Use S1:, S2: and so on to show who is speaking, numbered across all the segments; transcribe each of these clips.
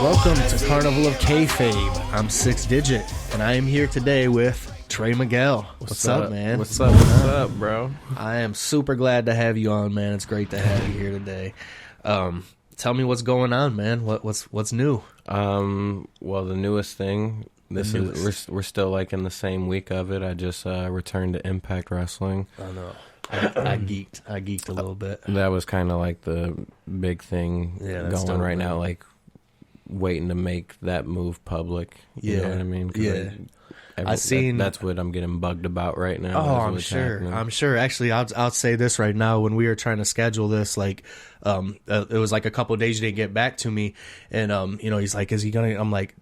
S1: Welcome to Carnival of Kayfabe. I'm 6 Digit, and I am here today with Trey Miguel. What's up, man?
S2: What's up, bro?
S1: I am super glad to have you on, man. It's great to have you here today. Tell me what's going on, man. What's new?
S2: Well, the newest thing. We're still like in the same week of it. I just returned to Impact Wrestling.
S1: Oh no. I geeked a little bit.
S2: That was kind of like the big thing going right now, like waiting to make that move public. You know what I mean?
S1: Yeah.
S2: That's what I'm getting bugged about right now.
S1: Oh, I'm sure. I'm sure. Actually, I'll say this right now. When we were trying to schedule this, like, it was like a couple of days you didn't get back to me, and he's like, "Is he gonna?" I'm like,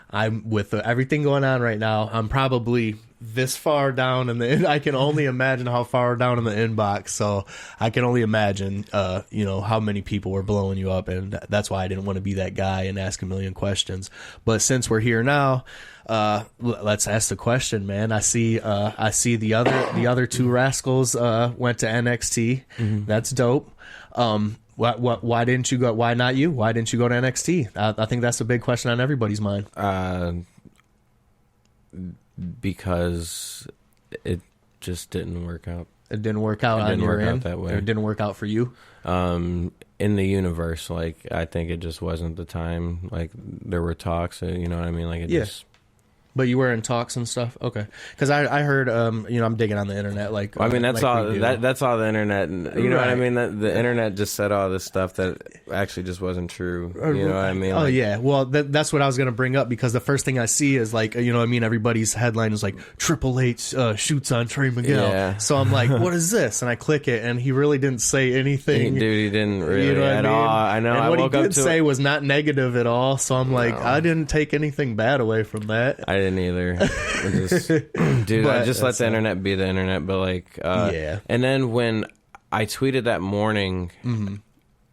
S1: I'm with everything going on right now. I'm probably this far down I can only imagine how far down in the inbox. So I can only imagine, how many people were blowing you up, and that's why I didn't want to be that guy and ask a million questions. But since we're here now, let's ask the question, man. I see the other two rascals went to NXT. Mm-hmm. That's dope. Why didn't you go? Why not you? Why didn't you go to NXT? I think that's a big question on everybody's mind.
S2: Because it just didn't work out.
S1: It didn't work out on your end.
S2: That way.
S1: It didn't work out for you.
S2: In the universe, like I think it just wasn't the time. Like there were talks, you know what I mean? Like it just.
S1: But you were in talks and stuff, okay? Because I heard, I'm digging on the internet, like.
S2: Well, I mean, that's
S1: like
S2: all. That's all the internet. You know what I mean? The internet just said all this stuff that actually just wasn't true. You know what I mean?
S1: Oh yeah. Well, that's what I was gonna bring up, because the first thing I see is like, everybody's headline is like Triple H shoots on Trey Miguel. Yeah. So I'm like, what is this? And I click it, and he really didn't say anything.
S2: Dude, he didn't really at all. I know.
S1: And what he did say was not negative at all. So I'm like, I didn't take anything bad away from that.
S2: I didn't either. Dude, I just let the internet be the internet. But like, and then when I tweeted that morning,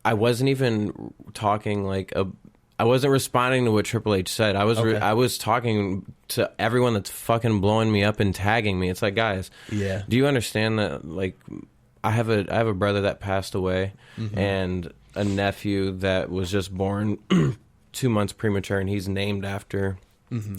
S2: I wasn't even talking I wasn't responding to what Triple H said. I was talking to everyone that's fucking blowing me up and tagging me. It's like, guys, do you understand that? Like, I have a brother that passed away, and a nephew that was just born 2 months premature, and he's named after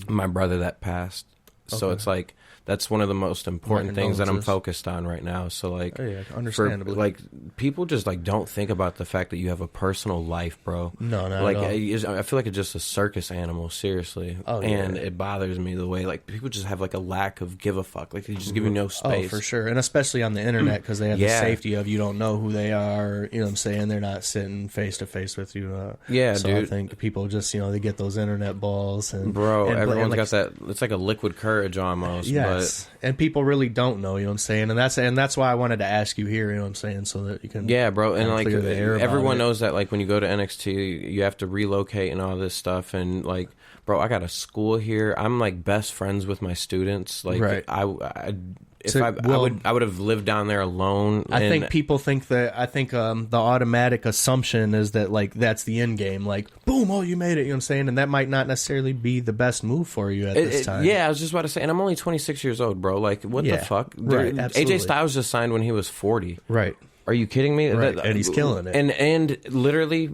S2: my brother that passed. So it's like, that's one of the most important things that I'm focused on right now. So like,
S1: understandably,
S2: people just like don't think about the fact that you have a personal life, bro.
S1: No, not
S2: like
S1: at all.
S2: I feel like it's just a circus animal, seriously. And it bothers me the way like people just have like a lack of give a fuck. Like they just give you no space.
S1: Oh, for sure, and especially on the internet, because they have the safety of you don't know who they are. You know what I'm saying? They're not sitting face to face with you. So dude. I think people just they get those internet balls, and
S2: bro, everyone's got that. It's like a liquid courage almost.
S1: Yes. And people really don't know, you know what I'm saying? And that's why I wanted to ask you here, you know what I'm saying, so that you can
S2: bro, and like
S1: clear the air
S2: everyone knows that like when you go to NXT, you have to relocate and all this stuff, and like, bro, I got a school here. I'm like best friends with my students. Like I would have lived down there alone.
S1: I think people think that. I think the automatic assumption is that like that's the end game. Like boom, you made it. You know what I'm saying? And that might not necessarily be the best move for you at this time.
S2: Yeah, I was just about to say, and I'm only 26 years old, bro. Like what the fuck?
S1: Right,
S2: AJ Styles just signed when he was 40.
S1: Right.
S2: Are you kidding me?
S1: Right. And he's killing it.
S2: And literally,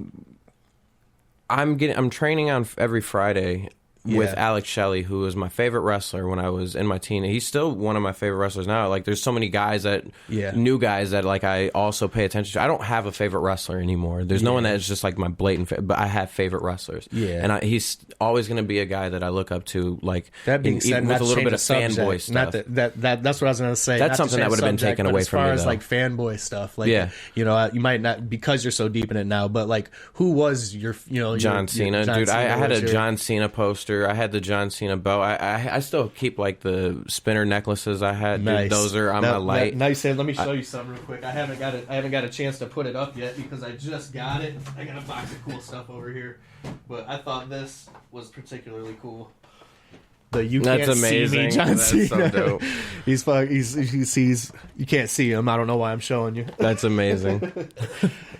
S2: I'm training on every Friday. With Alex Shelley, who was my favorite wrestler when I was in my teen. He's still one of my favorite wrestlers now. Like, there's so many guys new guys that like I also pay attention to. I don't have a favorite wrestler anymore. There's no one that is just like my blatant favorite, but I have favorite wrestlers. Yeah, and he's always going to be a guy that I look up to. Like,
S1: that being said,
S2: with a little bit of fanboy stuff.
S1: Not that's what I was going to say.
S2: That's something that would have been taken away from me.
S1: As far as like fanboy stuff, like you might not, because you're so deep in it now. But like, who was your
S2: John Cena, dude? I had a John Cena poster. I had the John Cena belt. I still keep like the spinner necklaces I had.
S1: Nice.
S2: Dude, those are on my light.
S1: Nice. Let me show you something real quick. I haven't got a chance to put it up yet because I just got it. I got a box of cool stuff over here, but I thought this was particularly cool. The you
S2: That's
S1: can't
S2: amazing.
S1: See me, John
S2: That's
S1: Cena.
S2: So dope.
S1: He's you can't see him. I don't know why I'm showing you.
S2: That's amazing.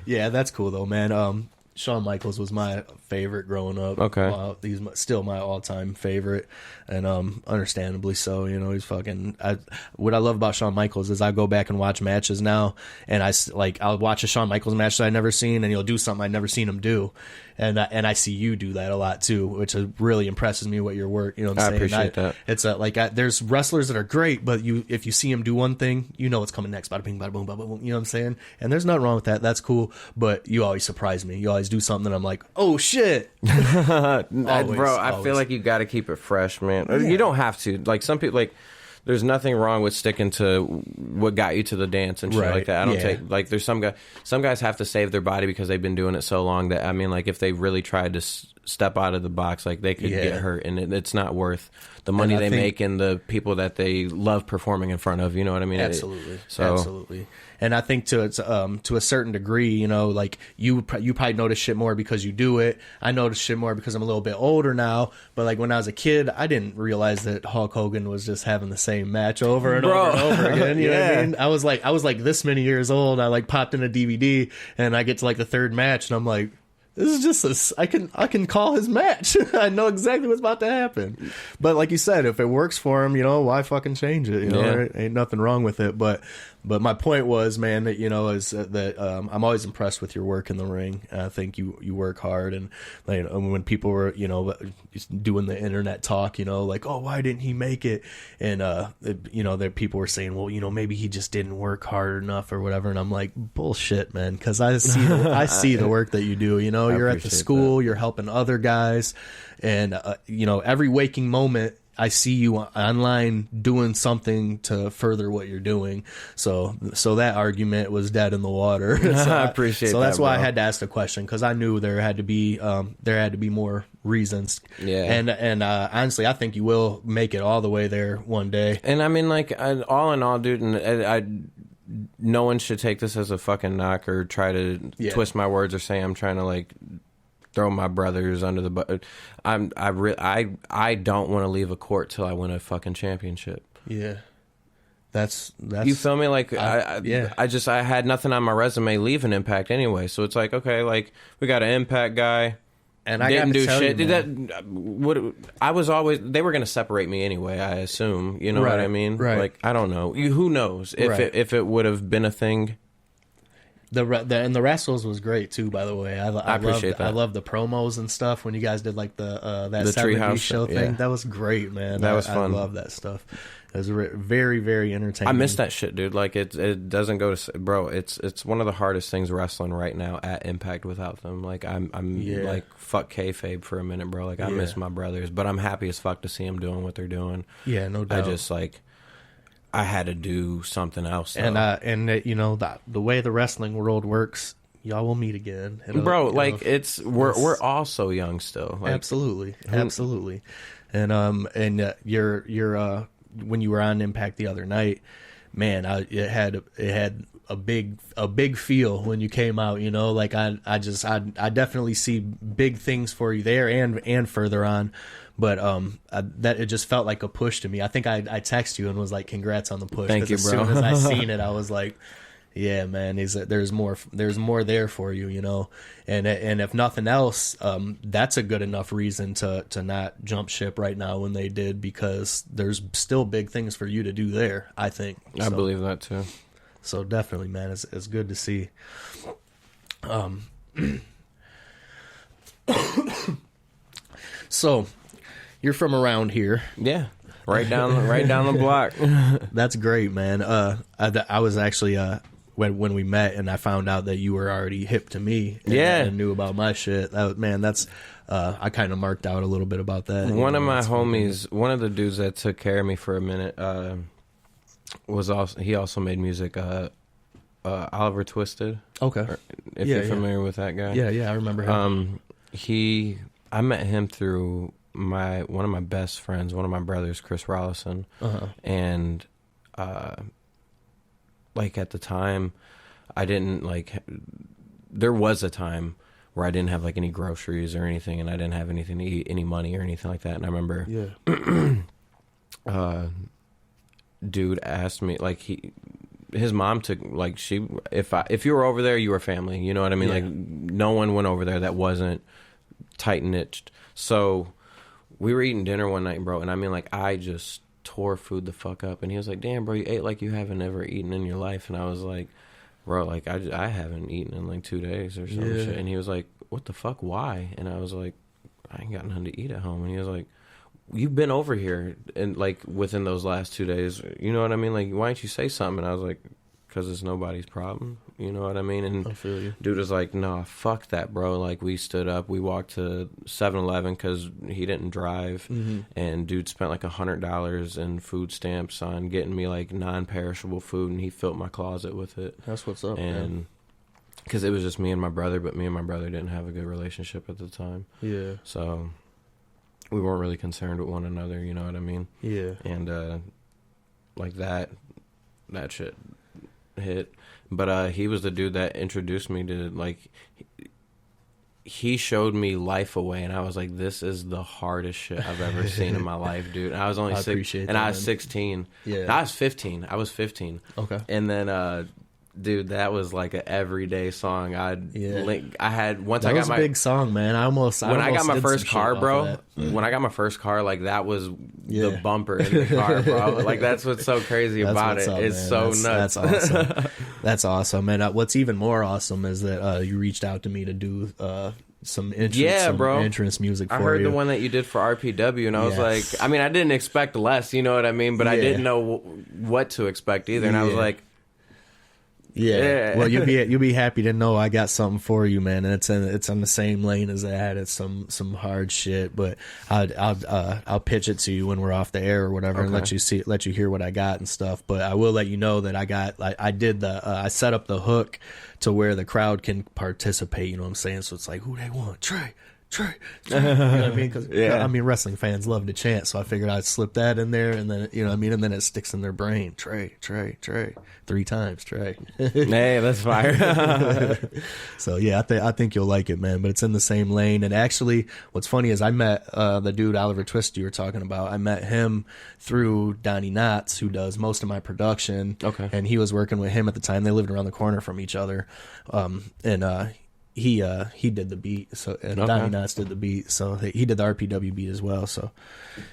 S1: Yeah, that's cool though, man. Shawn Michaels was my favorite growing up.
S2: Okay.
S1: He's still my all-time favorite, and understandably so. He's fucking. What I love about Shawn Michaels is I go back and watch matches now, and I'll watch a Shawn Michaels match that I've never seen, and he'll do something I've never seen him do, and I see you do that a lot too, which really impresses me what your work. You know what I'm saying?
S2: I appreciate that.
S1: It's there's wrestlers that are great, but if you see them do one thing, you know what's coming next. Bada bing, bada boom, bada boom. You know what I'm saying? And there's nothing wrong with that. That's cool. But you always surprise me. You always do something that I'm like, oh shit.
S2: Bro, I feel like you got to keep it fresh, man. Yeah. You don't have to. Like some people, like there's nothing wrong with sticking to what got you to the dance and shit like that. I don't take like there's some guys have to save their body because they've been doing it so long that I mean like if they really tried to step out of the box, like they could get hurt, and it's not worth the money they make and the people that they love performing in front of. You know what I mean?
S1: Absolutely. Absolutely. And I think to a certain degree, you know, like you probably notice shit more because you do it. I notice shit more because I'm a little bit older now. But like when I was a kid, I didn't realize that Hulk Hogan was just having the same match over and over and over again. You know what I mean? I was like this many years old. I like popped in a DVD and I get to like the third match and I'm like, this is just I can call his match. I know exactly what's about to happen. But like you said, if it works for him, you know, why fucking change it? You know, there ain't nothing wrong with it. But my point was, man, that, you know, is that I'm always impressed with your work in the ring. I think you work hard, and like, when people were, you know, doing the internet talk, you know, like, oh, why didn't he make it? And you know, that people were saying, well, you know, maybe he just didn't work hard enough or whatever. And I'm like, bullshit, man, because I see the work that you do. You know, you're at the school, you're helping other guys, and you know, every waking moment I see you online doing something to further what you're doing. So that argument was dead in the water.
S2: I appreciate that.
S1: So that's why
S2: bro.
S1: I had to ask the question, because I knew there had to be more reasons.
S2: Yeah.
S1: And honestly, I think you will make it all the way there one day.
S2: And I mean, like, all in all, dude, and no one should take this as a fucking knock or try to twist my words or say I'm trying to like throw my brothers under the bus. I don't want to leave a court till I win a fucking championship.
S1: Yeah. That's
S2: you feel me? Like I had nothing on my resume leaving Impact anyway, so it's like, okay, like we got an Impact guy,
S1: and I
S2: didn't
S1: do shit.
S2: I was always, they were going to separate me anyway, I assume. You know what I mean?
S1: Right.
S2: Like I don't know. Who knows if it would have been a thing.
S1: And the wrestles was great too, by the way. I
S2: appreciate that.
S1: I love the promos and stuff when you guys did like the
S2: Treehouse
S1: show thing. Yeah. That was great, man.
S2: That was fun.
S1: I love that stuff. It was very, very entertaining.
S2: I miss that shit, dude. Like it doesn't go to, bro. It's one of the hardest things wrestling right now at Impact without them. Like I'm like fuck kayfabe for a minute, bro. Like I miss my brothers, but I'm happy as fuck to see them doing what they're doing. Yeah, no doubt. I just like, I had to do something else, though.
S1: And you know, the way the wrestling world works, y'all will meet again,
S2: bro. Like we're all so young still. Like,
S1: absolutely. And you're when you were on Impact the other night, man, it had a big feel when you came out. You know, like I definitely see big things for you there and further on. But that it just felt like a push to me. I think I texted you and was like, "Congrats on the push."
S2: Thank you, bro.
S1: As soon as I seen it, I was like, "Yeah, man, there's more there for you, you know." And if nothing else, that's a good enough reason to not jump ship right now when they did, because there's still big things for you to do there. I think.
S2: I believe that too.
S1: So definitely, man, it's good to see. So. You're from around here.
S2: Yeah. Right down the block.
S1: That's great, man. I was actually when we met and I found out that you were already hip to me and knew about my shit. That's I kind of marked out a little bit about that.
S2: One of my homies, one of the dudes that took care of me for a minute, he also made music. Oliver Twisted.
S1: Okay.
S2: If you're familiar with that guy.
S1: Yeah, I remember him.
S2: I met him through one of my best friends, one of my brothers, Chris Rollison, and like at the time, I didn't like. There was a time where I didn't have like any groceries or anything, and I didn't have anything to eat, any money or anything like that. And I remember, dude asked me like his mom took like if you were over there, you were family. You know what I mean? Like no one went over there that wasn't tight knitted. So. We were eating dinner one night, bro, and I mean, like, I just tore food the fuck up. And he was like, damn, bro, you ate like you haven't ever eaten in your life. And I was like, bro, like, I haven't eaten in, like, 2 days or some shit. And he was like, what the fuck? Why? And I was like, I ain't got nothing to eat at home. And he was like, you've been over here and like within those last 2 days. You know what I mean? Like, why didn't you say something? And I was like, because it's nobody's problem. You know what I mean? And
S1: I feel you.
S2: Dude was like, nah, fuck that, bro. Like, we stood up. We walked to 7-Eleven because he didn't drive.
S1: Mm-hmm.
S2: And dude spent like $100 in food stamps on getting me like non-perishable food. And he filled my closet with it.
S1: That's what's up,
S2: and because it was just me and my brother, but me and my brother didn't have a good relationship at the time.
S1: Yeah.
S2: So we weren't really concerned with one another, you know what I mean?
S1: Yeah.
S2: And like that shit hit. But he was the dude that introduced me to, like, he showed me Life Away, and I was like, this is the hardest shit I've ever seen in my life, dude. And I was only 6, and I was 16.
S1: Yeah.
S2: No, I was 15.
S1: Okay.
S2: And then dude, that was like an everyday song. I had once
S1: that
S2: I got
S1: was
S2: my
S1: a big song, man. I
S2: got my first car, bro. When I got my first car, like that was the bumper in the car, bro. Like that's what's so crazy about it. It's so nuts.
S1: That's awesome. That's awesome. And what's even more awesome is that you reached out to me to do some entrance music for you.
S2: I heard the one that you did for RPW, and I was like, I mean, I didn't expect less, you know what I mean? But I didn't know what to expect either, and I was like,
S1: yeah. Well, you'll be happy to know I got something for you, man. And it's on the same lane as that. It's some hard shit, but I'll pitch it to you when we're off the air or whatever, and let you hear what I got and stuff. But I will let you know that I set up the hook to where the crowd can participate. You know what I'm saying? So it's like, who they want? Trey. You know what I mean? Because I mean, wrestling fans love to chant, so I figured I'd slip that in there, and then you know what I mean, and then it sticks in their brain. Trey, 3 times, Trey.
S2: Hey, that's fire.
S1: So yeah, I think you'll like it, man. But it's in the same lane. And actually, what's funny is I met the dude Oliver Twist you were talking about. I met him through Donnie Knotts, who does most of my production.
S2: Okay,
S1: and he was working with him at the time. They lived around the corner from each other, He did the beat, so and Donnie Knotts did the beat, so he did the RPW beat as well, so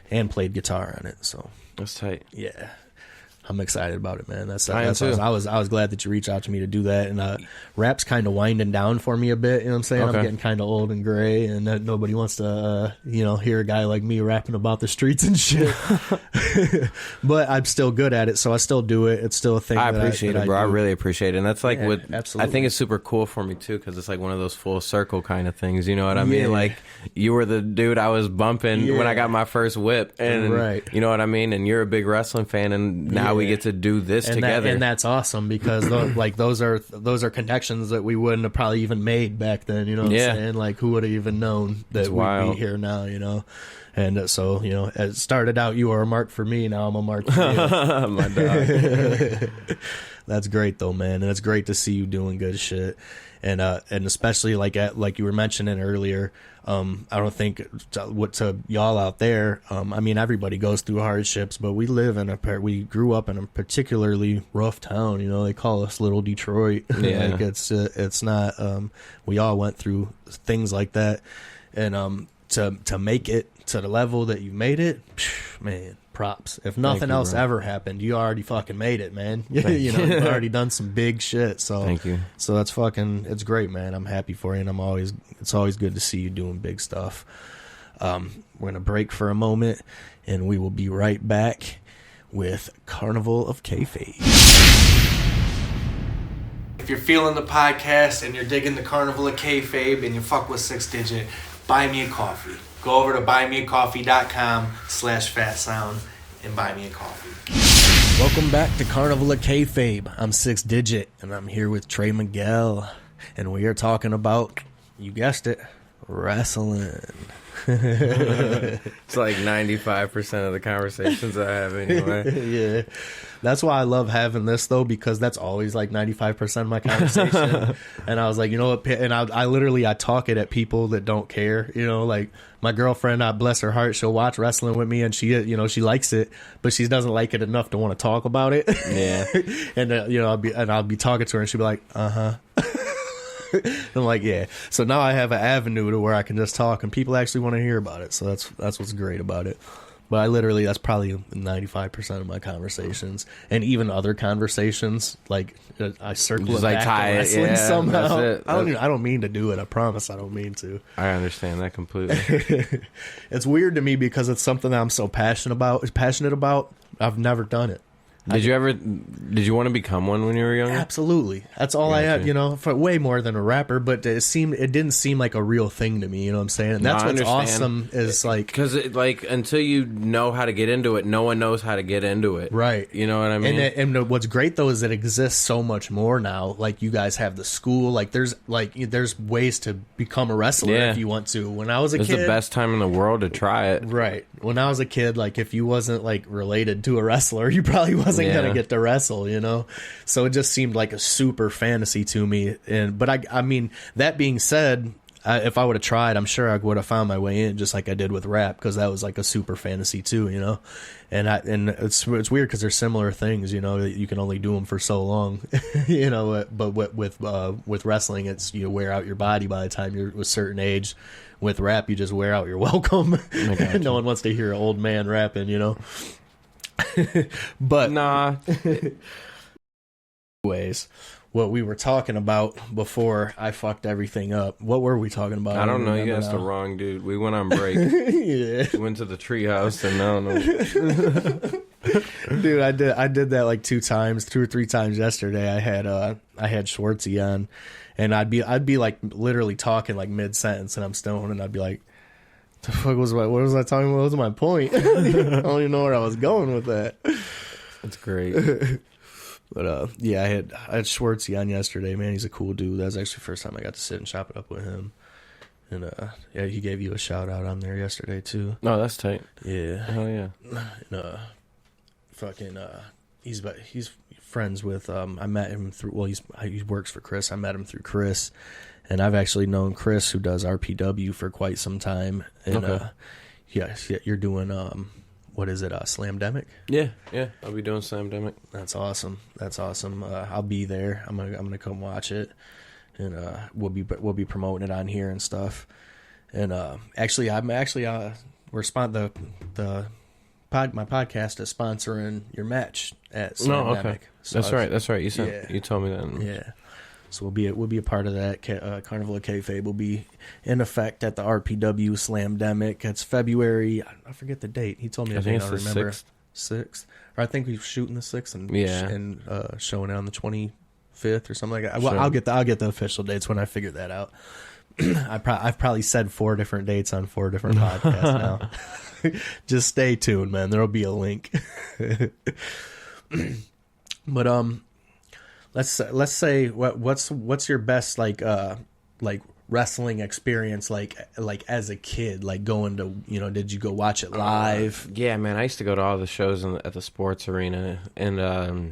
S1: and played guitar on it. So
S2: that's tight.
S1: Yeah, I'm excited about it, man. That's
S2: I
S1: was glad that you reached out to me to do that. And rap's kind of winding down for me a bit. You know what I'm saying? I'm getting kind of old and gray, and nobody wants to hear a guy like me rapping about the streets and shit. But I'm still good at it, so I still do it. It's still a thing.
S2: I appreciate it, bro. I really appreciate it, and that's like
S1: absolutely.
S2: I think it's super cool for me too, because it's like one of those full circle kind of things. You know what I mean? Like you were the dude I was bumping when I got my first whip, and you know what I mean. And you're a big wrestling fan, and now we get to do this together,
S1: and that's awesome because those are connections that we wouldn't have probably even made back then. You know what I'm saying? Like who would have even known that we'd be here now? You know. And so, you know, it started out, you were a mark for me. Now I'm a mark for you.
S2: My dog.
S1: That's great, though, man. And it's great to see you doing good shit. And especially like you were mentioning earlier, I don't think to y'all out there. I mean, everybody goes through hardships, but we grew up in a particularly rough town. You know, they call us Little Detroit.
S2: Yeah.
S1: Like it's not. We all went through things like that, and to make it to the level that you made it, man, props. If nothing else ever happened, you already fucking made it, man. You know, you've already done some big shit. So
S2: thank you.
S1: So it's great, man. I'm happy for you, and it's always good to see you doing big stuff. We're gonna break for a moment, and we will be right back with Carnival of Kayfabe. If you're feeling the podcast and you're digging the Carnival of Kayfabe and you fuck with 6 Digit, buy me a coffee. Go over to buymeacoffee.com/fatsound and buy me a coffee. Welcome back to Carnival of Kayfabe. I'm 6 Digit, and I'm here with Trey Miguel, and we are talking about, you guessed it, wrestling.
S2: It's like 95% of the conversations I have anyway.
S1: Yeah. That's why I love having this, though, because that's always like 95% of my conversation. And I was like, you know what? And I talk it at people that don't care. You know, like my girlfriend, bless her heart, she'll watch wrestling with me, and she likes it, but she doesn't like it enough to want to talk about it.
S2: Yeah.
S1: And I'll be talking to her, and she'll be like, I'm like, yeah. So now I have an avenue to where I can just talk, and people actually want to hear about it. So that's what's great about it. But that's probably 95% of my conversations, and even other conversations. Like I circle
S2: just
S1: it
S2: like
S1: back
S2: tie
S1: to
S2: it,
S1: wrestling
S2: yeah,
S1: somehow.
S2: that's it.
S1: I don't mean to do it. I promise I don't mean to.
S2: I understand that completely.
S1: It's weird to me because it's something that I'm so passionate about. I've never done it. Did
S2: you want to become one when you were younger?
S1: Absolutely. That's all I had, for way more than a rapper, but it didn't seem like a real thing to me, you know what I'm saying? And that's what's awesome is like...
S2: Because until you know how to get into it, no one knows how to get into it.
S1: Right.
S2: You know what I mean?
S1: And what's great though is it exists so much more now. Like you guys have the school, there's ways to become a wrestler if you want to. When I was a kid...
S2: It's the best time in the world to try it.
S1: Right. When I was a kid, if you wasn't related to a wrestler, you probably wasn't gonna get to wrestle, so it just seemed like a super fantasy to me. But I mean, that being said, if I would have tried, I'm sure I would have found my way in, just like I did with rap, because that was like a super fantasy too, and it's weird because they're similar things, you can only do them for so long, but with wrestling, it's you wear out your body by the time you're a certain age. With rap, you just wear out your welcome. No one wants to hear an old man rapping, But
S2: nah.
S1: Anyways, what we were talking about before I fucked everything up. What were we talking about?
S2: I don't know. You asked the wrong dude. We went on break. Yeah. We went to the treehouse, and I don't know.
S1: Dude, I did that 2 or 3 times yesterday. I had Schwartzy on, and I'd be literally talking mid sentence, and I'm stoned, and I'd be like, "The fuck what was I talking about? What was my point?" I don't even know where I was going with that.
S2: That's great.
S1: But yeah, I had Schwartzy on yesterday. Man, he's a cool dude. That was actually the first time I got to sit and chop it up with him. And yeah, he gave you a shout out on there yesterday too.
S2: No, that's tight.
S1: Yeah.
S2: Hell yeah.
S1: And he's friends with I met him through. He works for Chris. I met him through Chris, and I've actually known Chris, who does RPW, for quite some time. And yeah, you're doing what is it? Slamdemic?
S2: Yeah. I'll be doing Slamdemic.
S1: That's awesome. I'll be there. I'm gonna come watch it, and we'll be promoting it on here and stuff. And actually, we're my podcast is sponsoring your match at Slamdemic.
S2: Oh, okay. So that's right. You told me that.
S1: Yeah. So we'll be a part of that. Carnival of Kayfabe will be in effect at the RPW Slamdemic. It's February. I forget the date. He told me.
S2: I think it's the
S1: 6th. Or I think we're shooting the 6th and showing it on the 25th or something like that. Well,
S2: sure.
S1: I'll get the official dates when I figure that out. I've probably said 4 different dates on 4 different podcasts now. Just stay tuned, man. There'll be a link. But let's say what's your best wrestling experience like as a kid, going to did you go watch it live?
S2: Yeah, man, I used to go to all the shows at the sports arena. And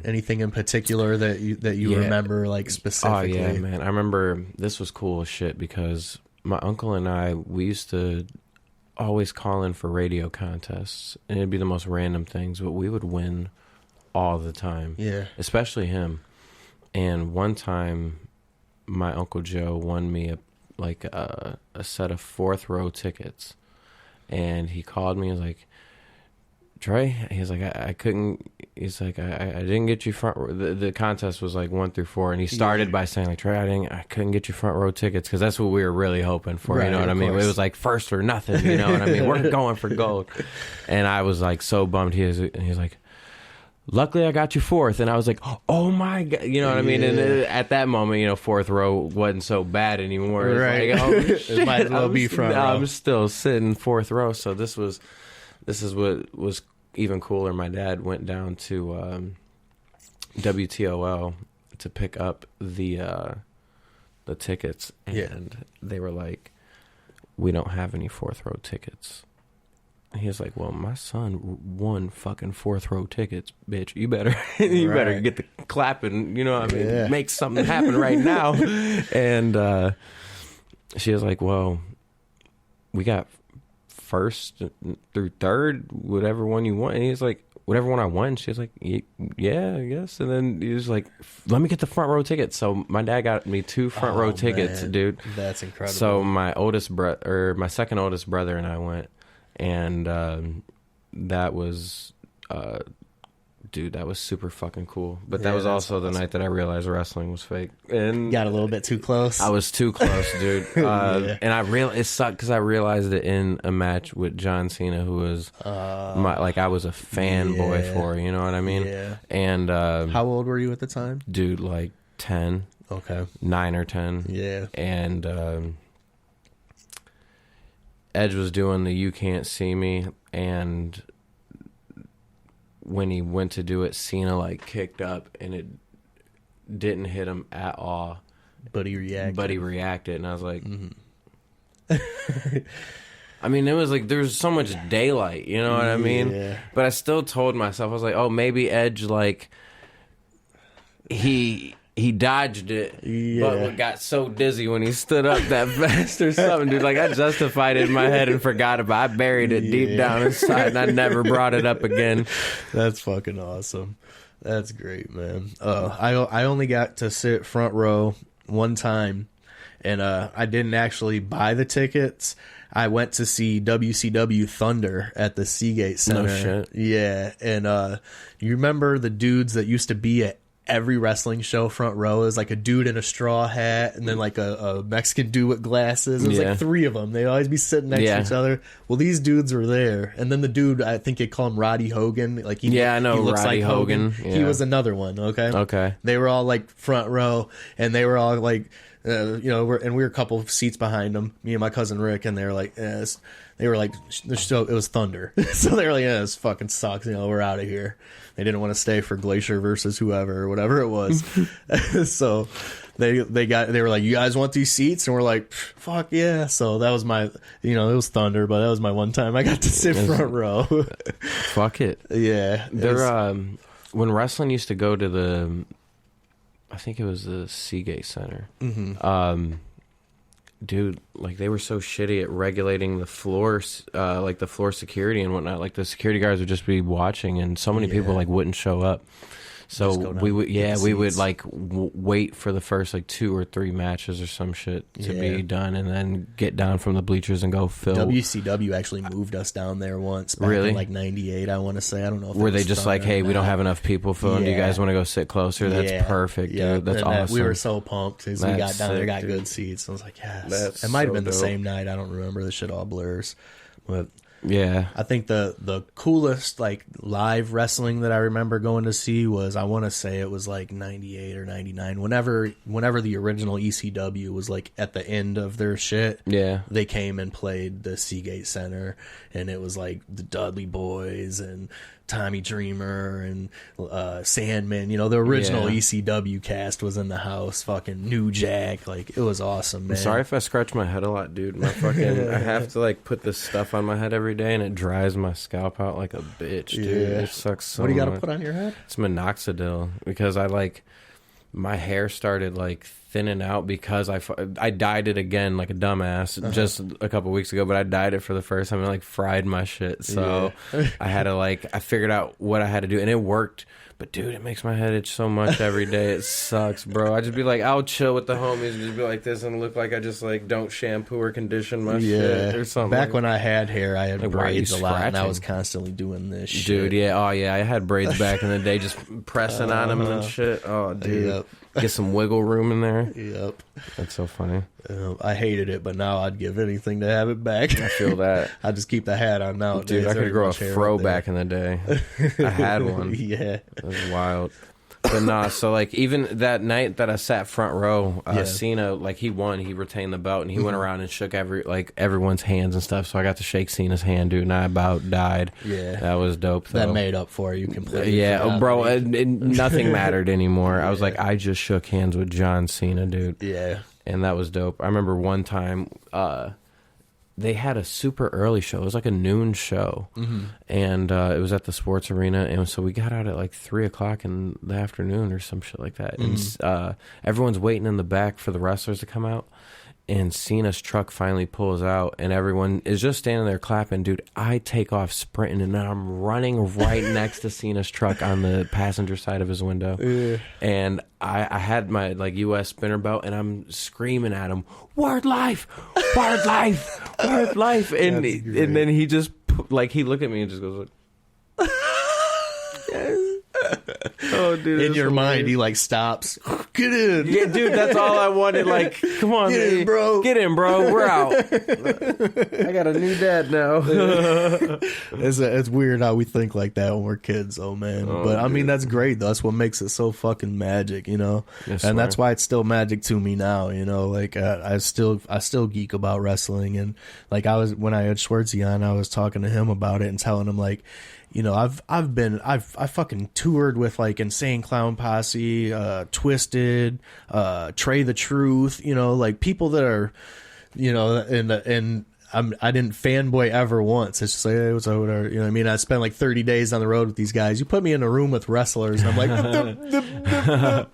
S1: anything in particular that you remember specifically?
S2: Oh yeah, man, I remember this was cool as shit because my uncle and we used to always call in for radio contests, and it'd be the most random things, but we would win all the time.
S1: Yeah, especially
S2: him. And one time, my Uncle Joe won me a set of 4th row tickets, and he called me. He was like, "Trey," he's like, I couldn't. He's like, I didn't get you front row. The contest was 1 through 4, and he started by saying Trey, I couldn't get you front row tickets because that's what we were really hoping for. Right, you know what I mean? It was first or nothing. You know what I mean? We're going for gold. And I was so bummed. He was like, luckily I got you 4th, and I was like, oh my God, you know what I mean? And at that moment, 4th row wasn't so bad anymore.
S1: Right.
S2: Oh, shit.
S1: It might as well be front row.
S2: I'm still sitting 4th row, so this is what was even cooler. My dad went down to WTOL to pick up the tickets, and they were like, we don't have any 4th row tickets. He was like, well, my son won fucking 4th row tickets, bitch. You better better get the clapping, make something happen right now. And she was like, well, we got 1st through 3rd, whatever one you want. And he was like, whatever one I won. She was like, yeah, I guess. And then he was like, let me get the front row tickets. So my dad got me 2 front row tickets, dude.
S1: That's incredible.
S2: So my second oldest brother and I went. And that was dude, that was super fucking cool. But that was also the night that I realized wrestling was fake. And
S1: got a little bit too close.
S2: I was too close, dude. And it sucked because I realized it in a match with John Cena, who was I was a fanboy for, you know what I mean?
S1: Yeah.
S2: And
S1: how old were you at the time?
S2: Dude, like 10.
S1: Okay.
S2: 9 or 10.
S1: Yeah.
S2: And Edge was doing the "You Can't See Me," and when he went to do it, Cena like kicked up, and it didn't hit him at all.
S1: But he reacted.
S2: And I was like, I mean, it was like there was so much daylight, you know what I mean?
S1: Yeah.
S2: But I still told myself, I was like, oh, maybe Edge, like, he dodged it, but got so dizzy when he stood up that fast or something, dude. Like, I justified it in my head and forgot about it. I buried it deep down inside, and I never brought it up again.
S1: That's fucking awesome. That's great, man. I only got to sit front row one time, and I didn't actually buy the tickets. I went to see WCW Thunder at the Seagate Center.
S2: No shit.
S1: Yeah, and you remember the dudes that used to be at every wrestling show front row? Is like a dude in a straw hat, and then like a Mexican dude with glasses. It was like 3 of them. They'd always be sitting next to each other. Well, these dudes were there, and then the dude, I think they call him Roddy Hogan. Like
S2: I know,
S1: he looks
S2: Roddy
S1: like Hogan.
S2: Yeah.
S1: He was another one. Okay. They were all like front row, and they were all like, we were a couple of seats behind them. Me and my cousin Rick, and they were like, they were like, it was Thunder, so they were like, this fucking sucks. We're out of here. They didn't want to stay for Glacier versus whoever or whatever it was. So they were like, you guys want these seats? And we're like, fuck yeah. So that was my, it was Thunder, but that was my one time I got to sit front row.
S2: Fuck it.
S1: Yeah.
S2: When wrestling used to go to I think it was the Seagate Center.
S1: Mm-hmm.
S2: Dude, like, they were so shitty at regulating the floors, like the floor security and whatnot. Like, the security guards would just be watching, and so many people like wouldn't show up. So we would like wait for the first like 2 or 3 matches or some shit to be done, and then get down from the bleachers and go fill.
S1: WCW actually moved us down there once. Back in like '98, I want to say. I don't know.
S2: Were they just like, hey, we don't have enough people filling? Do you guys want to go sit closer? That's perfect, dude. That's awesome.
S1: We were so pumped as we got down there, got good seats. I was like, yes. It might have been the same night. I don't remember. This shit all blurs, but.
S2: Yeah, I
S1: think the coolest like live wrestling that I remember going to see was, I want to say it was like '98 or '99. Whenever the original ECW was like at the end of their shit, they came and played the Seagate Center, and it was like the Dudley Boys and Tommy Dreamer and Sandman. The original ECW cast was in the house. Fucking New Jack, like, it was awesome, man.
S2: I'm sorry if I scratch my head a lot, dude. My fucking I have to like put this stuff on my head every day, and it dries my scalp out like a bitch, dude. It sucks so much.
S1: What do you got to put on your head?
S2: It's minoxidil, because my hair started like thinning out because I dyed it again like a dumbass just a couple weeks ago, but I dyed it for the first time and like fried my shit. So I had to I figured out what I had to do, and it worked. But dude, it makes my head itch so much every day. It sucks, bro. I just be like, I'll chill with the homies and just be like this and look like I just like don't shampoo or condition my shit or something.
S1: Back when I had hair, I had braids a lot, and I was constantly doing this shit.
S2: Dude, I had braids back in the day, just pressing on them and shit. Oh, dude. Get some wiggle room in there.
S1: Yep.
S2: That's so funny.
S1: I hated it, but now I'd give anything to have it back.
S2: I feel that.
S1: I just keep the hat on now.
S2: Dude, I could grow a fro back in the day. I had one.
S1: Yeah.
S2: It was wild. But nah, so like even that night that I sat front row, Cena, like, he won, he retained the belt, and he went around and shook everyone's hands and stuff. So I got to shake Cena's hand, dude, and I about died.
S1: Yeah,
S2: that was dope. Though.
S1: That made up for you completely.
S2: Yeah, bro, nothing mattered anymore. I was like, I just shook hands with John Cena, dude.
S1: Yeah,
S2: and that was dope. I remember one time, they had a super early show. It was like a noon show, and it was at the sports arena. And so we got out at like 3:00 in the afternoon or some shit like that. And everyone's waiting in the back for the wrestlers to come out. And Cena's truck finally pulls out, and everyone is just standing there clapping. Dude, I take off sprinting, and I'm running right next to Cena's truck on the passenger side of his window. Yeah. And I had my like U.S. spinner belt, and I'm screaming at him, "Word life, word life, word life!" And then he just like he looked at me and just goes like, Oh, dude.
S1: In your mind, he like stops. Get in.
S2: Yeah, dude, that's all I wanted. Like, come on,
S1: Get in, bro.
S2: Get in, bro. We're out. I got a new dad now.
S1: It's weird how we think like that when we're kids, man. But I mean, that's great. That's what makes it so fucking magic, And that's why it's still magic to me now, Like I still geek about wrestling, and like when I had Schwartzy on, I was talking to him about it and telling him like, I've fucking toured with like Insane Clown Posse, Twisted, Trey the Truth, like people that are, and I didn't fanboy ever once. It's just like, hey, what's up, whatever. I mean? I spent like 30 days on the road with these guys. You put me in a room with wrestlers, and I'm like,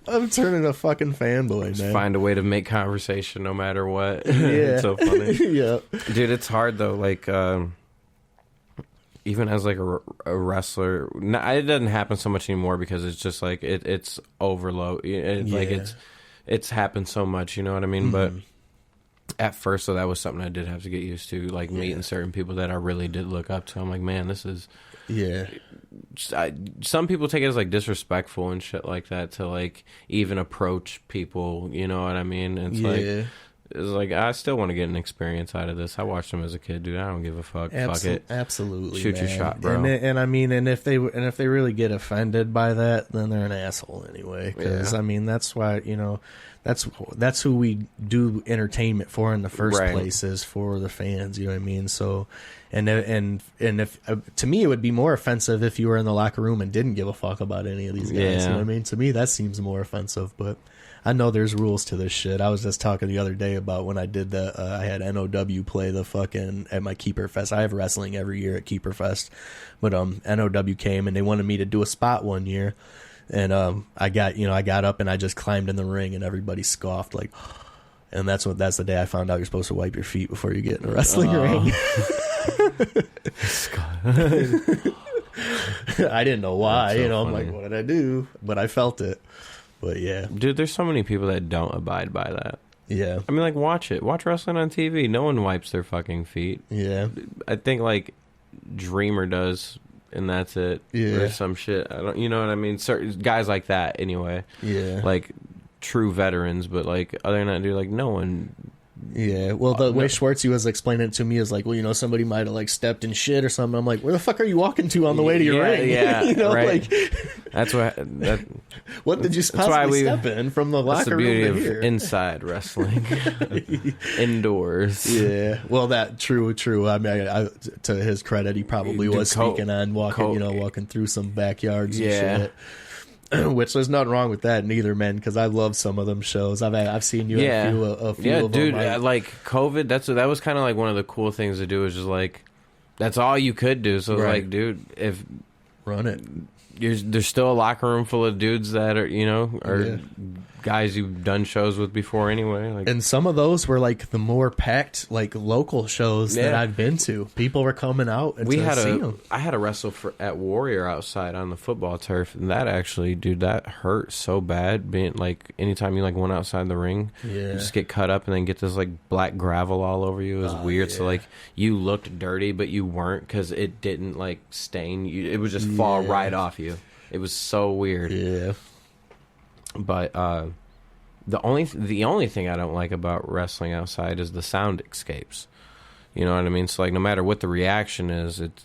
S1: I'm turning a fucking fanboy,
S2: Just
S1: man.
S2: Find a way to make conversation no matter what.
S1: Yeah.
S2: It's so funny.
S1: Yeah.
S2: Dude, it's hard though. Like, even as like a wrestler, it doesn't happen so much anymore because it's just like it's overload. Like it's happened so much. You know what I mean? But at first, so that was something I did have to get used to, like meeting certain people that I really did look up to. I'm like, man, this is some people take it as like disrespectful and shit like that to like even approach people. You know what I mean? It's like I still want to get an experience out of this. I watched them as a kid, dude. I don't give a fuck. Fuck it.
S1: Absolutely,
S2: shoot your shot, bro.
S1: And I mean, and if they really get offended by that, then they're an asshole anyway. Because I mean, that's why that's who we do entertainment for in the first place, is for the fans. You know what I mean? So, and if to me, it would be more offensive if you were in the locker room and didn't give a fuck about any of these guys. You know what I mean? To me, that seems more offensive, but. I know there's rules to this shit. I was just talking the other day about when I did I had NOW play the fucking at my Keeper Fest. I have wrestling every year at Keeper Fest, but NOW came and they wanted me to do a spot one year, and I got up and I just climbed in the ring and everybody scoffed like, and that's the day I found out you're supposed to wipe your feet before you get in a wrestling ring. I didn't know why,
S2: so
S1: I'm like, what did I do? But I felt it. But yeah,
S2: dude, there's so many people that don't abide by that.
S1: Yeah,
S2: I mean, like, watch wrestling on TV. No one wipes their fucking feet.
S1: Yeah,
S2: I think like Dreamer does, and that's it.
S1: Yeah,
S2: or some shit. I don't, you know what I mean? Certain guys like that, anyway.
S1: Yeah,
S2: like true veterans, but like other than that, dude, like no one.
S1: Yeah, well, the way Schwartzy was explaining it to me is like, well, somebody might have like stepped in shit or something. I'm like, where the fuck are you walking to on the way to your ring?
S2: Yeah,
S1: right.
S2: Like that's what.
S1: What did you possibly step in from the locker room to here?
S2: Inside wrestling, indoors.
S1: Yeah, well, that true. I mean, to his credit, he probably was speaking on walking through some backyards and shit. Which there's nothing wrong with that neither, man. Because I love some of them shows. I've seen you in a few of
S2: dude.
S1: them.
S2: Like COVID, that was kind of like one of the cool things to do. Is just like that's all you could do. So like, dude, if
S1: run it,
S2: there's still a locker room full of dudes that are guys you've done shows with before anyway. Like,
S1: and some of those were like the more packed, like local shows that I've been to. People were coming out and see them.
S2: I had a wrestle at Warrior outside on the football turf, and that actually, dude, that hurt so bad. Being like anytime you like went outside the ring, you just get cut up and then get this like black gravel all over you. It was weird. So like you looked dirty, but you weren't because it didn't like stain you. It would just fall right off you. It was so weird.
S1: Yeah.
S2: But the only thing I don't like about wrestling outside is the sound escapes. You know what I mean? So like no matter what the reaction is, it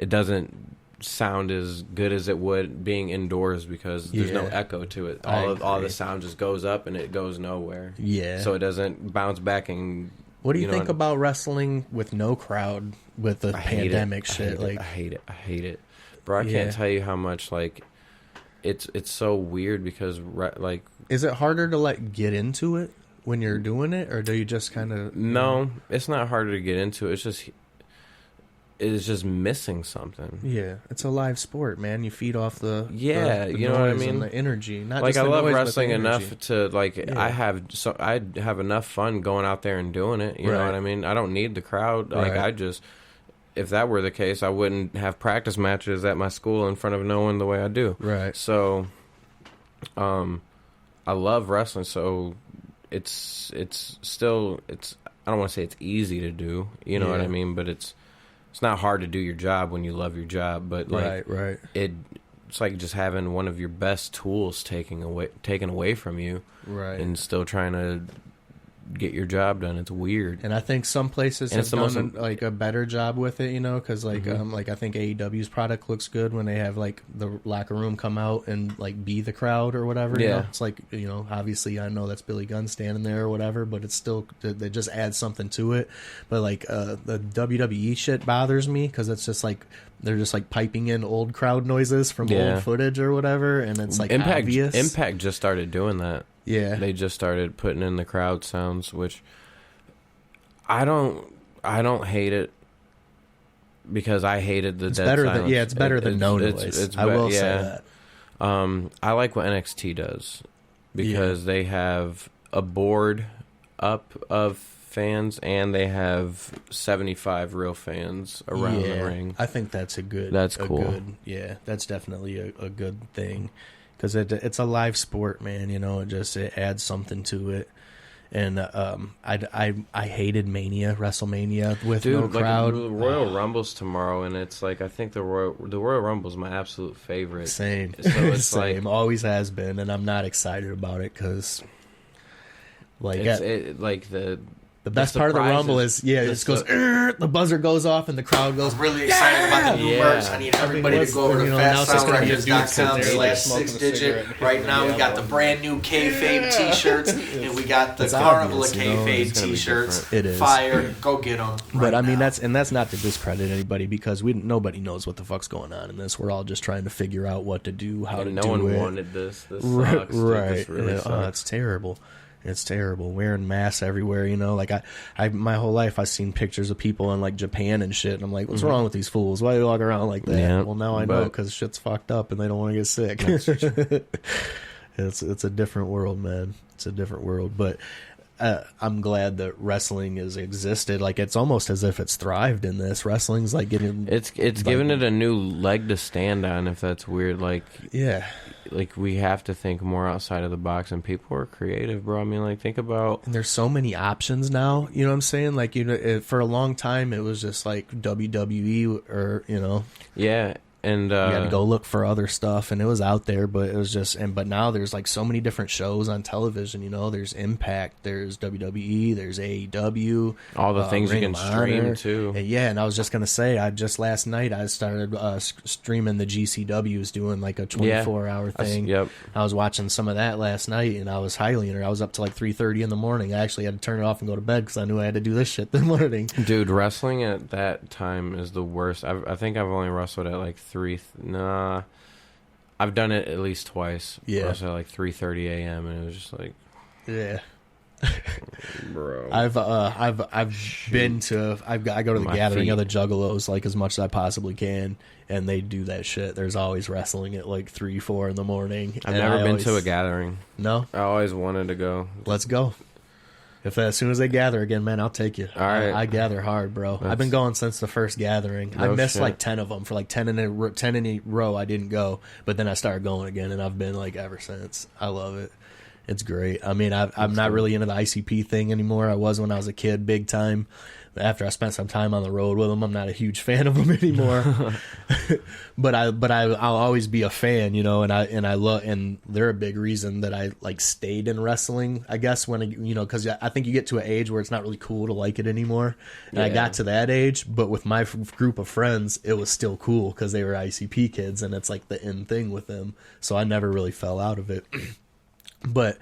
S2: doesn't sound as good as it would being indoors because there's no echo to it. All the sound just goes up and it goes nowhere.
S1: Yeah.
S2: So it doesn't bounce back and.
S1: What do you think about wrestling with no crowd with the pandemic shit?
S2: I hate it, bro. I can't tell you how much like. It's so weird because like,
S1: is it harder to like get into it when you're doing it, or do you just kind of?
S2: No, it's not harder to get into it. It's just missing something.
S1: Yeah, it's a live sport, man. You feed off the
S2: you know what I mean,
S1: and the energy. Not
S2: like
S1: just
S2: I
S1: the
S2: love
S1: noise,
S2: wrestling enough to like I have enough fun going out there and doing it. You know what I mean? I don't need the crowd. Like I just. If that were the case, I wouldn't have practice matches at my school in front of no one the way I do.
S1: Right.
S2: So, I love wrestling. So, it's still I don't want to say it's easy to do. You know what I mean? But it's not hard to do your job when you love your job. But like,
S1: right.
S2: it's like just having one of your best tools taken away from you,
S1: right?
S2: And still trying to get your job done. It's weird.
S1: And I think some places have done like a better job with it, you know, because like like I think AEW's product looks good when they have like the locker room come out and like be the crowd or whatever. You know? It's like, you know, obviously I know that's Billy Gunn standing there or whatever, but it's still, they just add something to it. But like the WWE shit bothers me because it's just like they're just like piping in old crowd noises from old footage or whatever, and it's like obvious.
S2: Impact just started doing that.
S1: Yeah,
S2: they just started putting in the crowd sounds, which I don't hate it because I hated the dead silence.
S1: It's better than no noise. I will say that.
S2: I like what NXT does because they have a board up of fans and they have 75 real fans around the ring.
S1: I think that's cool. That's definitely a good thing. Because it's a live sport, man. You know, it adds something to it. And I hated WrestleMania with no crowd.
S2: Like the Royal Rumble's tomorrow, and it's like I think the Royal Rumble's my absolute favorite.
S1: Same,
S2: so it's
S1: same, always has been, and I'm not excited about it because, like, the best part of the Rumble is, it goes, the buzzer goes off and the crowd goes,
S3: I'm really excited about the new merch. I need everybody to go over to fastsoundrecords.com/6digit. Right now we got the brand new Kayfabe t-shirts and we got the Carnival of Kayfabe t-shirts.
S1: It is.
S3: Fire. Go get them.
S1: But I mean, that's not to discredit anybody because nobody knows what the fuck's going on in this. We're all just trying to figure out what to do, how to do it.
S2: No one wanted this. This sucks.
S1: Right.
S2: This really sucks.
S1: It's terrible. It's terrible. Wearing masks everywhere, you know. Like I my whole life I've seen pictures of people in like Japan and shit, and I'm like, what's wrong with these fools? Why do they walk around like that?
S2: Yeah,
S1: well, now I know because shit's fucked up and they don't want to get sick. It's a different world, man. It's a different world, but I'm glad that wrestling has existed. Like it's almost as if it's thrived in this. Wrestling's like getting
S2: it's given it a new leg to stand on. If that's weird, like like we have to think more outside of the box, and people are creative, bro. I mean, like think about.
S1: And there's so many options now. You know what I'm saying? Like for a long time it was just like WWE or And you had to go look for other stuff, and it was out there, but it was just. But now there's like so many different shows on television. You know, there's Impact, there's WWE, there's AEW,
S2: all the things you can stream too.
S1: And I was just gonna say, last night I started streaming the GCWs, doing like a 24-hour thing. I was watching some of that last night, and I was highly into it. I was up to like 3:30 in the morning. I actually had to turn it off and go to bed because I knew I had to do this shit the morning.
S2: Dude, wrestling at that time is the worst. I think I've only wrestled at like I've done it at least twice. I was at like 3:30 a.m. and it was just like, bro. I go to the gathering of the Juggalos like as much as I possibly can, and they do that shit. There's always wrestling at like 3-4 in the morning. I've never been to a gathering.
S1: No,
S2: I always wanted to go.
S1: Let's go. As soon as they gather again, man, I'll take you. All right. I gather hard, bro. I've been going since the first gathering. I missed like 10 of them. For like 10 in a row, I didn't go. But then I started going again, and I've been like ever since. I love it. It's great. I mean, I'm not really into the ICP thing anymore. I was when I was a kid, big time. After I spent some time on the road with them, I'm not a huge fan of them anymore. but I'll always be a fan, you know. And I love, and they're a big reason that I like stayed in wrestling. I guess because I think you get to an age where it's not really cool to like it anymore. And I got to that age, but with my group of friends, it was still cool because they were ICP kids, and it's like the in thing with them. So I never really fell out of it. But.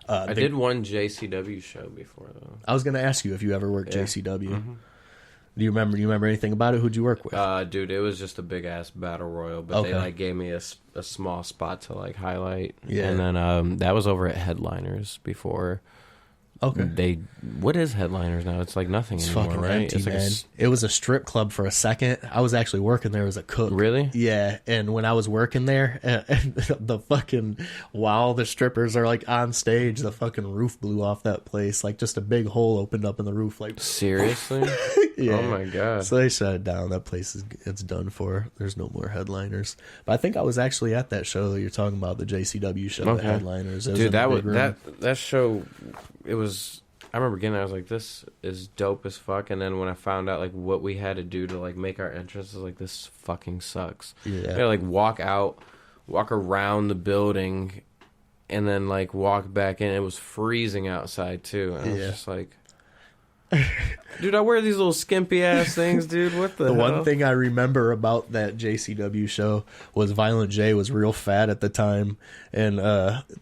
S2: I did one JCW show before, though.
S1: I was going to ask you if you ever worked JCW. Mm-hmm. Do you remember anything about it? Who'd you work with?
S2: Dude, it was just a big-ass battle royal, but they like gave me a small spot to like highlight. Yeah. And then that was over at Headliners before. Okay. What is Headliners now? It's like nothing anymore, fucking right?
S1: Empty, it's like man. It was a strip club for a second. I was actually working there as a cook.
S2: Really?
S1: Yeah. And when I was working there, while the strippers are like on stage, the fucking roof blew off that place. Like just a big hole opened up in the roof. Like
S2: seriously? Yeah. Oh my god.
S1: So they shut it down. That place it's done for. There's no more Headliners. But I think I was actually at that show that you're talking about, the JCW show at Headliners.
S2: Dude, that show. It was. I remember getting there. I was like, "This is dope as fuck." And then when I found out like what we had to do to like make our entrance, I was like, "This fucking sucks." Yeah. We had to like walk out walk around the building, and then like walk back in. It was freezing outside too, and I was just like, dude, I wear these little skimpy ass things, dude. What the hell?
S1: One thing I remember about that JCW show was Violent J was real fat at the time, and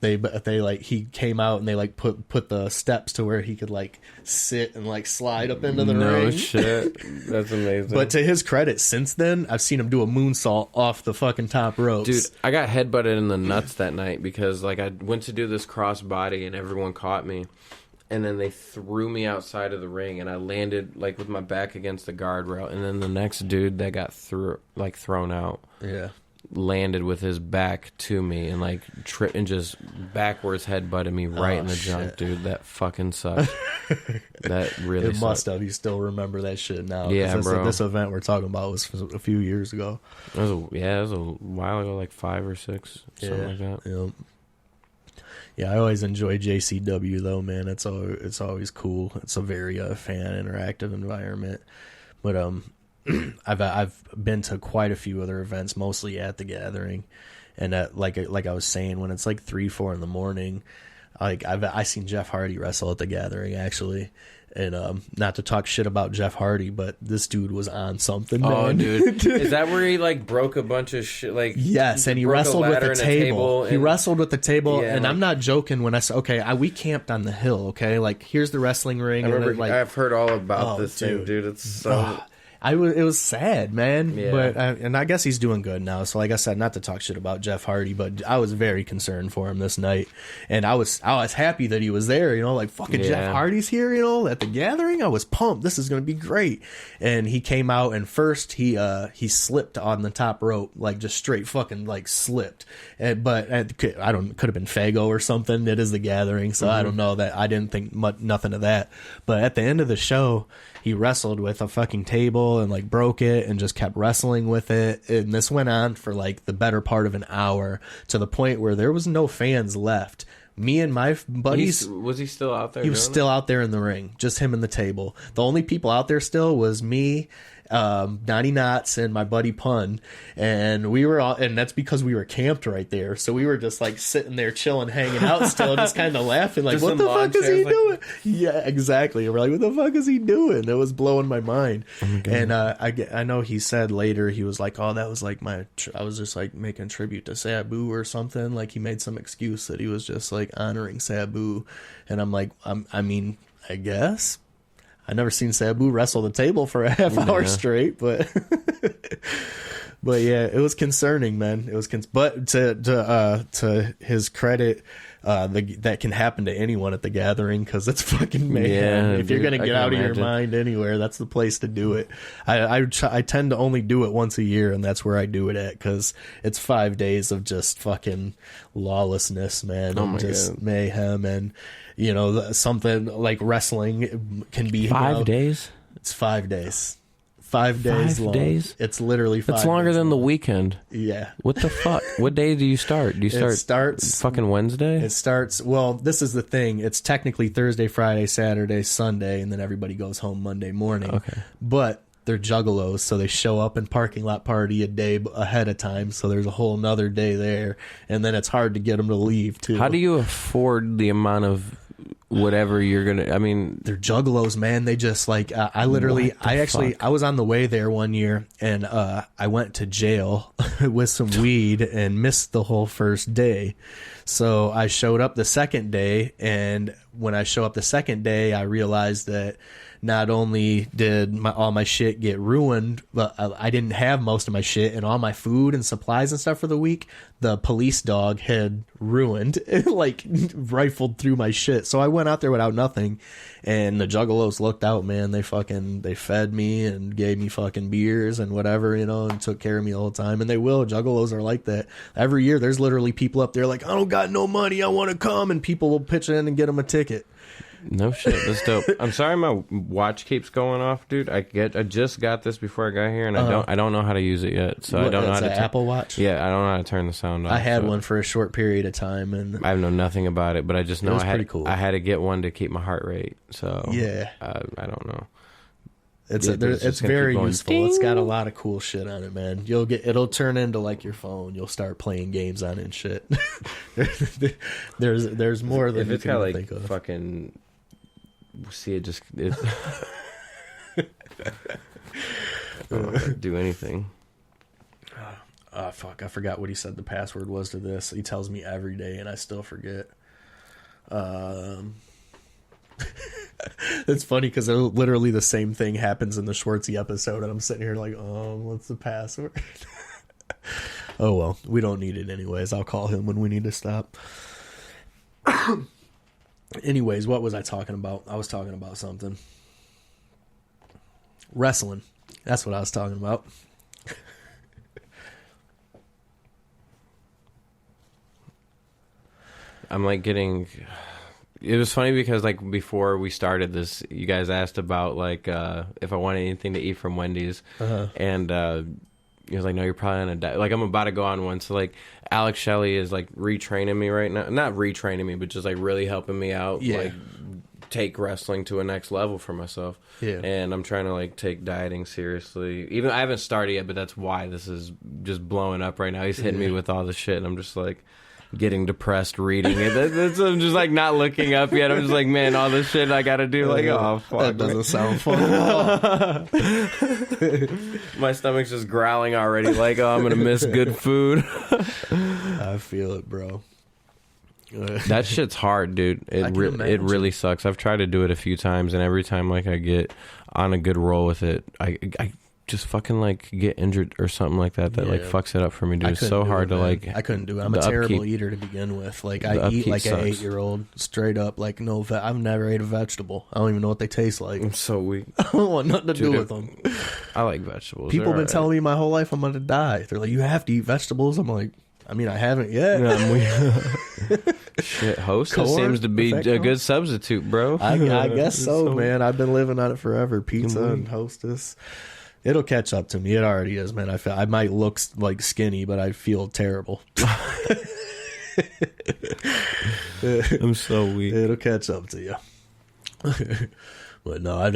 S1: they like he came out and they like put the steps to where he could like sit and like slide up into the ring.
S2: No shit, that's amazing.
S1: But to his credit, since then I've seen him do a moonsault off the fucking top ropes.
S2: Dude, I got headbutted in the nuts that night because like I went to do this crossbody and everyone caught me. And then they threw me outside of the ring, and I landed like with my back against the guardrail. And then the next dude that got thrown out, landed with his back to me and like tripped and just backwards headbutted me right in the junk, dude. That fucking sucked. That really
S1: it
S2: sucked.
S1: Must have. You still remember that shit now?
S2: Yeah, bro.
S1: This event we're talking about was a few years ago.
S2: It was a while ago, like 5 or 6, something like that.
S1: Yeah. Yeah, I always enjoy JCW though, man. It's always cool. It's a very fan interactive environment. But I've been to quite a few other events, mostly at the Gathering, and like I was saying, when it's like 3-4 in the morning, like I seen Jeff Hardy wrestle at the Gathering actually. And not to talk shit about Jeff Hardy, but this dude was on something, man.
S2: Oh, dude. Is that where he, like, broke a bunch of shit? Like,
S1: yes, and he wrestled with the table. He wrestled with the table,
S2: yeah,
S1: and like, I'm not joking when I say, okay, we camped on the hill, okay? Like, here's the wrestling ring.
S2: I've heard all about this thing, dude. It's so...
S1: It was sad, man.
S2: Yeah.
S1: But and I guess he's doing good now. So like I said, not to talk shit about Jeff Hardy, but I was very concerned for him this night, and I was happy that he was there. You know, like fucking Jeff Hardy's here. You know, at the Gathering, I was pumped. This is gonna be great. And he came out, and first he slipped on the top rope, like just straight fucking like slipped. But could have been Fago or something. It is the Gathering, so I don't know that. I didn't think nothing of that. But at the end of the show, he wrestled with a fucking table and like broke it and just kept wrestling with it. And this went on for like the better part of an hour, to the point where there was no fans left. Me and my buddies...
S2: Was he still out there?
S1: He was still out there in the ring. Just him and the table. The only people out there still was me, Donnie Knotts, and my buddy Pun. And we were all... And that's because we were camped right there. So we were just like sitting there chilling, hanging out still, just kind of laughing. Like, what the fuck is he doing? Yeah, exactly. We're like, what the fuck is he doing? It was blowing my mind. And I know he said later, he was like, oh, that was like I was just like making tribute to Sabu or something. Like he made some excuse that he was just like honoring Sabu. And I'm like, I mean, I guess I never seen Sabu wrestle the table for a half hour straight, but but yeah, it was concerning, man. It was but to his credit, that can happen to anyone at the Gathering, because it's fucking mayhem. If you're gonna get out of your mind anywhere, that's the place to do it. I tend to only do it once a year, and that's where I do it at, because it's 5 days of just fucking lawlessness, man, and just mayhem. And you know, something like wrestling can be
S2: 5 days.
S1: It's 5 days. 5 days long. It's literally 5 days.
S2: It's longer than the weekend.
S1: Yeah.
S2: What the fuck? What day do you start? Do you start?
S1: It starts
S2: fucking Wednesday?
S1: It starts. Well, this is the thing. It's technically Thursday, Friday, Saturday, Sunday, and then everybody goes home Monday morning.
S2: Okay.
S1: But they're juggalos, so they show up and parking lot party a day ahead of time. So there's a whole nother day there, and then it's hard to get them to leave too.
S2: How do you afford the amount of whatever you're gonna? I mean,
S1: they're juggalos, man. They just like I was on the way there one year, and I went to jail with some weed and missed the whole first day. So I showed up the second day, and when I show up the second day, I realized that not only did all my shit get ruined, but I didn't have most of my shit, and all my food and supplies and stuff for the week, the police dog had ruined, like rifled through my shit. So I went out there without nothing, and the juggalos looked out, man. They fed me and gave me fucking beers and whatever, you know, and took care of me the whole time. And they will. Juggalos are like that. Every year there's literally people up there like, I don't got no money, I want to come, and people will pitch in and get them a ticket.
S2: No shit, that's dope. I'm sorry my watch keeps going off, dude. I just got this before I got here, and I don't know how to use it yet. So I don't know how to
S1: Apple Watch.
S2: Yeah, I don't know how to turn the sound off.
S1: I had one for a short period of time, and
S2: I know nothing about it, but I just know
S1: pretty cool.
S2: I had to get one to keep my heart rate. So
S1: yeah,
S2: I don't know.
S1: It's very useful. Ding. It's got a lot of cool shit on it, man. It'll turn into like your phone. You'll start playing games on it and shit. there's more than you can think of.
S2: Fucking see it do anything.
S1: Fuck, I forgot what he said the password was to this. He tells me every day and I still forget. It's funny because literally the same thing happens in the Schwartzy episode and I'm sitting here like, what's the password? Oh well, we don't need it anyways. I'll call him when we need to stop. Anyways, what was I talking about? I was talking about something. Wrestling. That's what I was talking about.
S2: I'm like getting... It was funny because like before we started this, you guys asked about like if I wanted anything to eat from Wendy's, and he was like, "No, you're probably on a diet." Like I'm about to go on one. So like Alex Shelley is like retraining me right now, not retraining me, but just like really helping me out, like take wrestling to a next level for myself. Yeah, and I'm trying to like take dieting seriously. Even I haven't started yet, but that's why this is just blowing up right now. He's hitting me with all the shit, and I'm just like getting depressed reading it. I'm just like not looking up yet. I'm just like, man, all this shit I gotta do. Like, oh fuck,
S1: that doesn't sound fun at
S2: all. My stomach's just growling already. Like, oh, I'm gonna miss good food.
S1: I feel it, bro.
S2: That shit's hard, dude. It really sucks. I've tried to do it a few times, and every time like I get on a good roll with it, I just fucking like get injured or something like that like fucks it up for me, dude. It's so hard to like.
S1: I couldn't do it. I'm a terrible eater to begin with. Like I eat like an 8-year-old straight up. Like no, I've never ate a vegetable. I don't even know what they taste like.
S2: I'm so weak.
S1: I don't want nothing to do with them.
S2: I like vegetables.
S1: People have been telling me my whole life I'm gonna die. They're like, you have to eat vegetables. I'm like, I mean, I haven't yet.
S2: Shit, Hostess seems to be a good substitute, bro.
S1: I guess so, man. I've been living on it forever. Pizza and Hostess. It'll catch up to me. It already is, man. I might look like skinny, but I feel terrible.
S2: I'm so weak.
S1: It'll catch up to you. But no,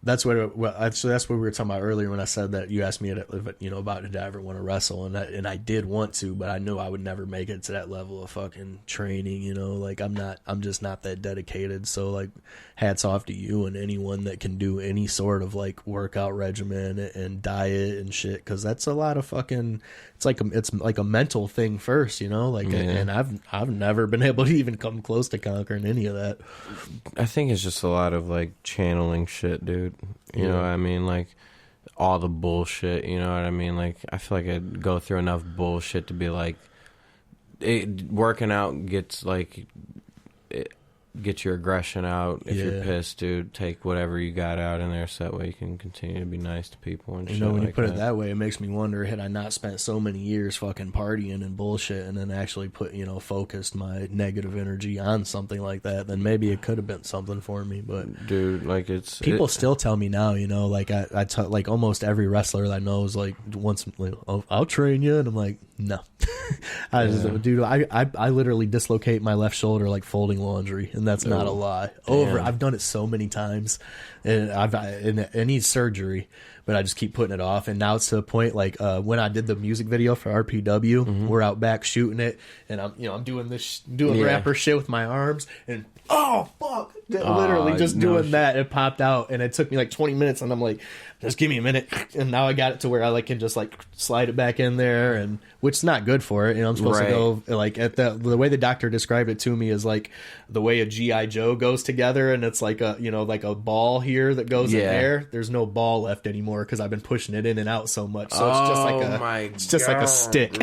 S1: that's what we were talking about earlier when I said that you asked me, about did I ever want to wrestle, and I did want to, but I knew I would never make it to that level of fucking training. Like I'm just not that dedicated. So like, hats off to you and anyone that can do any sort of like workout regimen and diet and shit, because that's a lot of fucking. It's like a mental thing first, and I've never been able to even come close to conquering any of that.
S2: I think it's just a lot of like channeling shit, dude. You know what I mean? Like all the bullshit, you know what I mean? Like I feel like I'd go through enough bullshit to be like, working out gets like, get your aggression out. If you're pissed, dude, take whatever you got out in there so that way you can continue to be nice to people and shit.
S1: When
S2: like
S1: you put it that way, it makes me wonder, had I not spent so many years fucking partying and bullshit and then actually focused my negative energy on something like that, then maybe it could have been something for me. But
S2: dude, like
S1: people still tell me now, like like almost every wrestler that I know is like, once, I'll train you, and I'm like, no. Dude, I literally dislocate my left shoulder like folding laundry, and that's not a lie. I've done it so many times, and it needs surgery, but I just keep putting it off. And now it's to the point like when I did the music video for RPW, we're out back shooting it, and I'm doing rapper shit with my arms, and oh fuck, literally just doing that, it popped out, and it took me like 20 minutes, and I'm like, just give me a minute, and now I got it to where I can just like slide it back in there, and which is not good for it. I'm supposed to go like at the way the doctor described it to me is like the way a GI Joe goes together, and it's like a like a ball here that goes in there. There's no ball left anymore because I've been pushing it in and out so much, so it's just like a stick.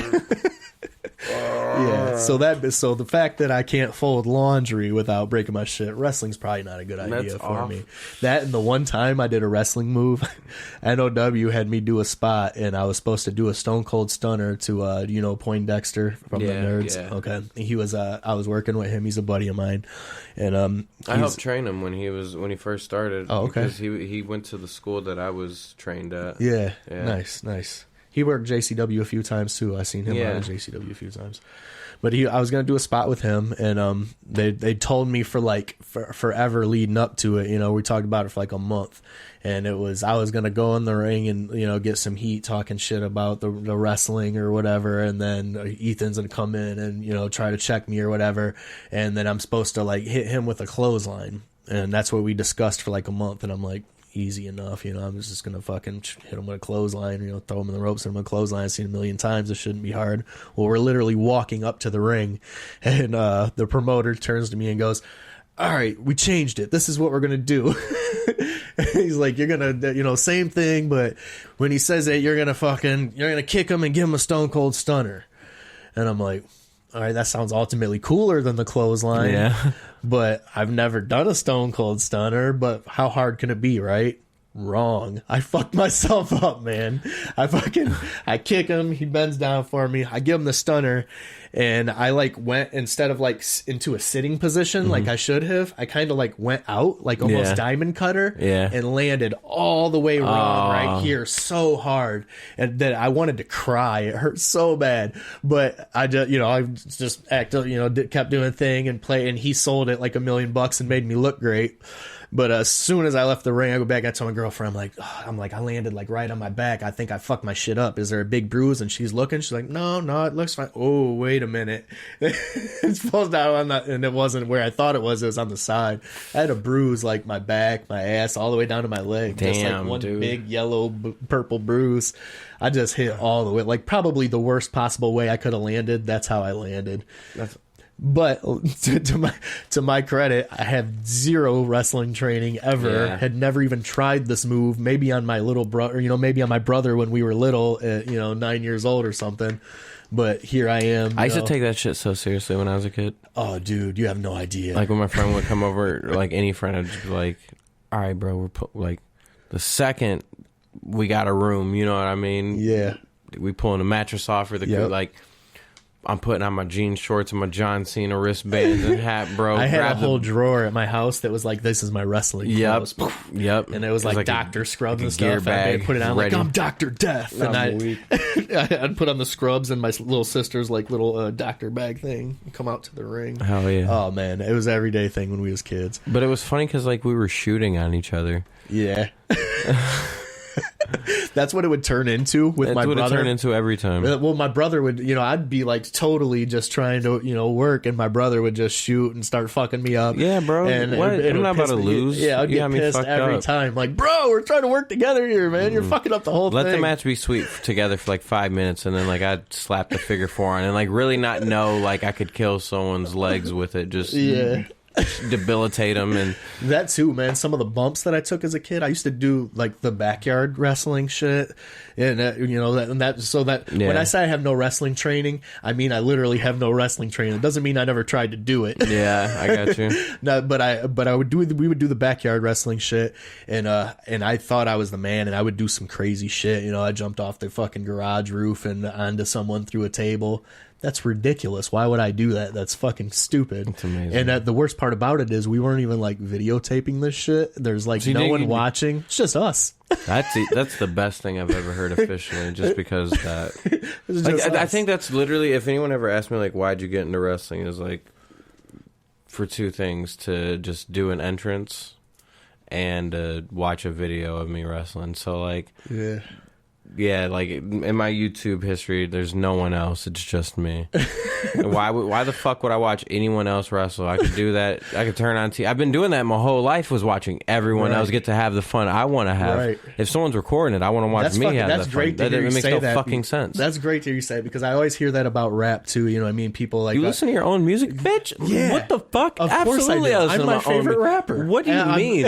S1: So the fact that I can't fold laundry without breaking my shit, wrestling's probably not a good idea for me. That, and the one time I did a wrestling move, NOW had me do a spot, and I was supposed to do a Stone Cold Stunner to Poindexter from the Nerds. Yeah. Okay, he was I was working with him. He's a buddy of mine, and
S2: I helped train him when he first started.
S1: Oh, okay.
S2: Because he went to the school that I was trained at.
S1: Yeah. Nice. He worked JCW a few times too. I seen him out at JCW a few times. But I was gonna do a spot with him, and they told me for forever leading up to it. You know, we talked about it for like a month, and I was gonna go in the ring and get some heat, talking shit about the wrestling or whatever, and then Ethan's gonna come in and try to check me or whatever, and then I'm supposed to like hit him with a clothesline, and that's what we discussed for like a month, and I'm like, easy enough, I'm just gonna fucking hit him with a clothesline, throw him in the ropes, hit him with a clothesline. I've seen it a million times. It shouldn't be hard. Well, we're literally walking up to the ring, and the promoter turns to me and goes, "All right, we changed it. This is what we're gonna do." He's like, "You're gonna, same thing, but when he says it, you're gonna kick him and give him a Stone Cold Stunner." And I'm like, all right, that sounds ultimately cooler than the clothesline. Yeah. But I've never done a Stone Cold Stunner, but how hard can it be, right? Wrong. I fucked myself up, man. I kick him, he bends down for me, I give him the stunner, and I went, instead of into a sitting position like I should have, I kind of went out almost diamond cutter and landed all the way wrong right here so hard, and that I wanted to cry. It hurt so bad, but I just kept doing a thing and play, and he sold it like $1 million and made me look great. But as soon as I left the ring, I go back, I tell my girlfriend, I'm like, I landed right on my back. I think I fucked my shit up. Is there a big bruise? And she's looking. She's like, no, it looks fine. Oh, wait a minute. It's supposed to, and it wasn't where I thought it was. It was on the side. I had a bruise my back, my ass, all the way down to my leg.
S2: Damn,
S1: just one
S2: dude. Big
S1: yellow, purple bruise. I just hit all the way, probably the worst possible way I could have landed. That's how I landed. But to my credit, I have zero wrestling training ever. Yeah. Had never even tried this move. Maybe on my little brother, maybe on my brother when we were little, 9 years old or something. But here I am.
S2: I used to take that shit so seriously when I was a kid.
S1: Oh, dude, you have no idea.
S2: When my friend would come over, any friend, I'd just be like, "All right, bro, we're the second we got a room, you know what I mean? Yeah, we pulling a mattress off or the I'm putting on my jean shorts and my John Cena wristbands and hat, bro.
S1: I had a whole drawer at my house that was this is my wrestling clothes.
S2: Yep.
S1: And it was Dr. Scrubs and stuff. I'd put it on I'm Dr. Death. And I'd put on the scrubs and my little sister's little doctor bag thing and come out to the ring.
S2: Hell yeah.
S1: Oh, man. It was an everyday thing when we was kids.
S2: But it was funny because we were shooting on each other.
S1: Yeah. That's what it would turn into with my brother. That's what it turned
S2: into every time.
S1: Well, my brother would, I'd be totally just trying to, work, and my brother would just shoot and start fucking me up.
S2: Yeah, bro. And I'm not about to lose.
S1: Yeah, I'd get pissed every time. Bro, we're trying to work together here, man. You're fucking up the whole thing.
S2: Let the match be sweet together for 5 minutes, and then I'd slap the figure four on, and really not know I could kill someone's legs with it. Just debilitate them. And
S1: that too, man. Some of the bumps that I took as a kid, I used to do the backyard wrestling shit, and when I say I have no wrestling training, I mean I literally have no wrestling training. It doesn't mean I never tried to do it.
S2: Yeah, I got you.
S1: No, but we would do the backyard wrestling shit, and I thought I was the man, and I would do some crazy shit. I jumped off the fucking garage roof and onto someone through a table. That's ridiculous. Why would I do that? That's fucking stupid.
S2: It's amazing.
S1: And the worst part about it is we weren't even videotaping this shit. There's no one watching. It's just us.
S2: That's the best thing I've ever heard officially, just because that. I think that's literally, if anyone ever asked me why'd you get into wrestling, is for two things: to just do an entrance and watch a video of me wrestling. So yeah. Yeah, in my YouTube history, there's no one else. It's just me. Why the fuck would I watch anyone else wrestle? I could do that. I could turn on TV. I've been doing that my whole life, was watching everyone else get to have the fun I want to have. Right. If someone's recording it, I want to watch me have the fun. That makes no fucking sense.
S1: That's great to hear you say it, because I always hear that about rap too. You know what I mean? People
S2: you listen to your own music, bitch?
S1: Yeah.
S2: What the fuck?
S1: Of Absolutely, course I do. I'm my favorite rapper.
S2: What do you mean?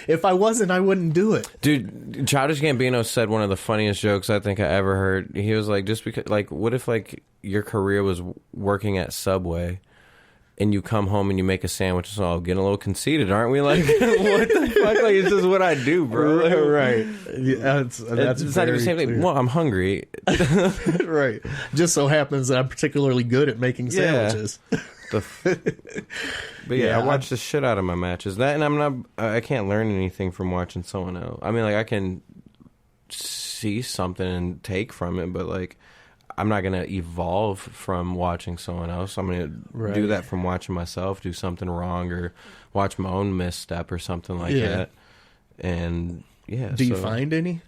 S1: If I wasn't, I wouldn't do it.
S2: Dude, Childish Gambino said one of the funniest jokes I think I ever heard. He was just because what if your career was working at Subway and you come home and you make a sandwich, and so getting a little conceited, aren't we? What the fuck? It's just what I do, bro.
S1: Right. Yeah, that's
S2: it's not even the same thing. Well, I'm hungry.
S1: Right. Just so happens that I'm particularly good at making sandwiches.
S2: But yeah, I watch the shit out of my matches. That, and I can't learn anything from watching someone else. I mean, I can see something and take from it, but like I'm not gonna evolve from watching someone else. I'm gonna do that from watching myself do something wrong or watch my own misstep or something like that. And
S1: do you find any?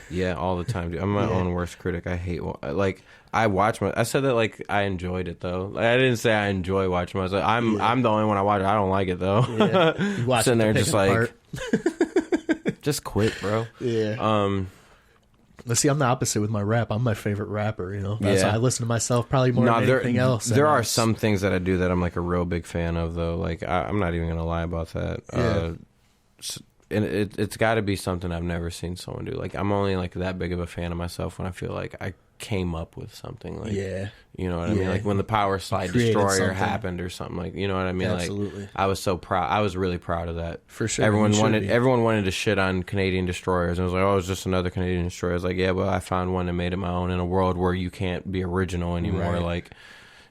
S2: Yeah, all the time, dude. I'm my own worst critic. I hate like I said that like I enjoyed it though. Like, I didn't say I enjoy watching myself. I'm the only one I watch it. I don't like it though.
S1: You watch
S2: sitting there just like just quit, bro.
S1: Let's see, I'm the opposite with my rap. I'm my favorite rapper, you know. That's why I listen to myself probably more than anything else.
S2: There are some things that I do that I'm like a real big fan of though. Like I'm not even gonna lie about that. And it's got to be something I've never seen someone do. Like I'm only like that big of a fan of myself when I feel like I came up with something. Like, you know what I mean? Like when the Power Slide Destroyer happened or something. Like, you know what I mean?
S1: Absolutely.
S2: Like I was so proud. I was really proud of that.
S1: For sure.
S2: Everyone wanted to shit on Canadian destroyers. And it was like, oh, it's just another Canadian destroyer. I was like, yeah, but I found one and made it my own in a world where you can't be original anymore. Like.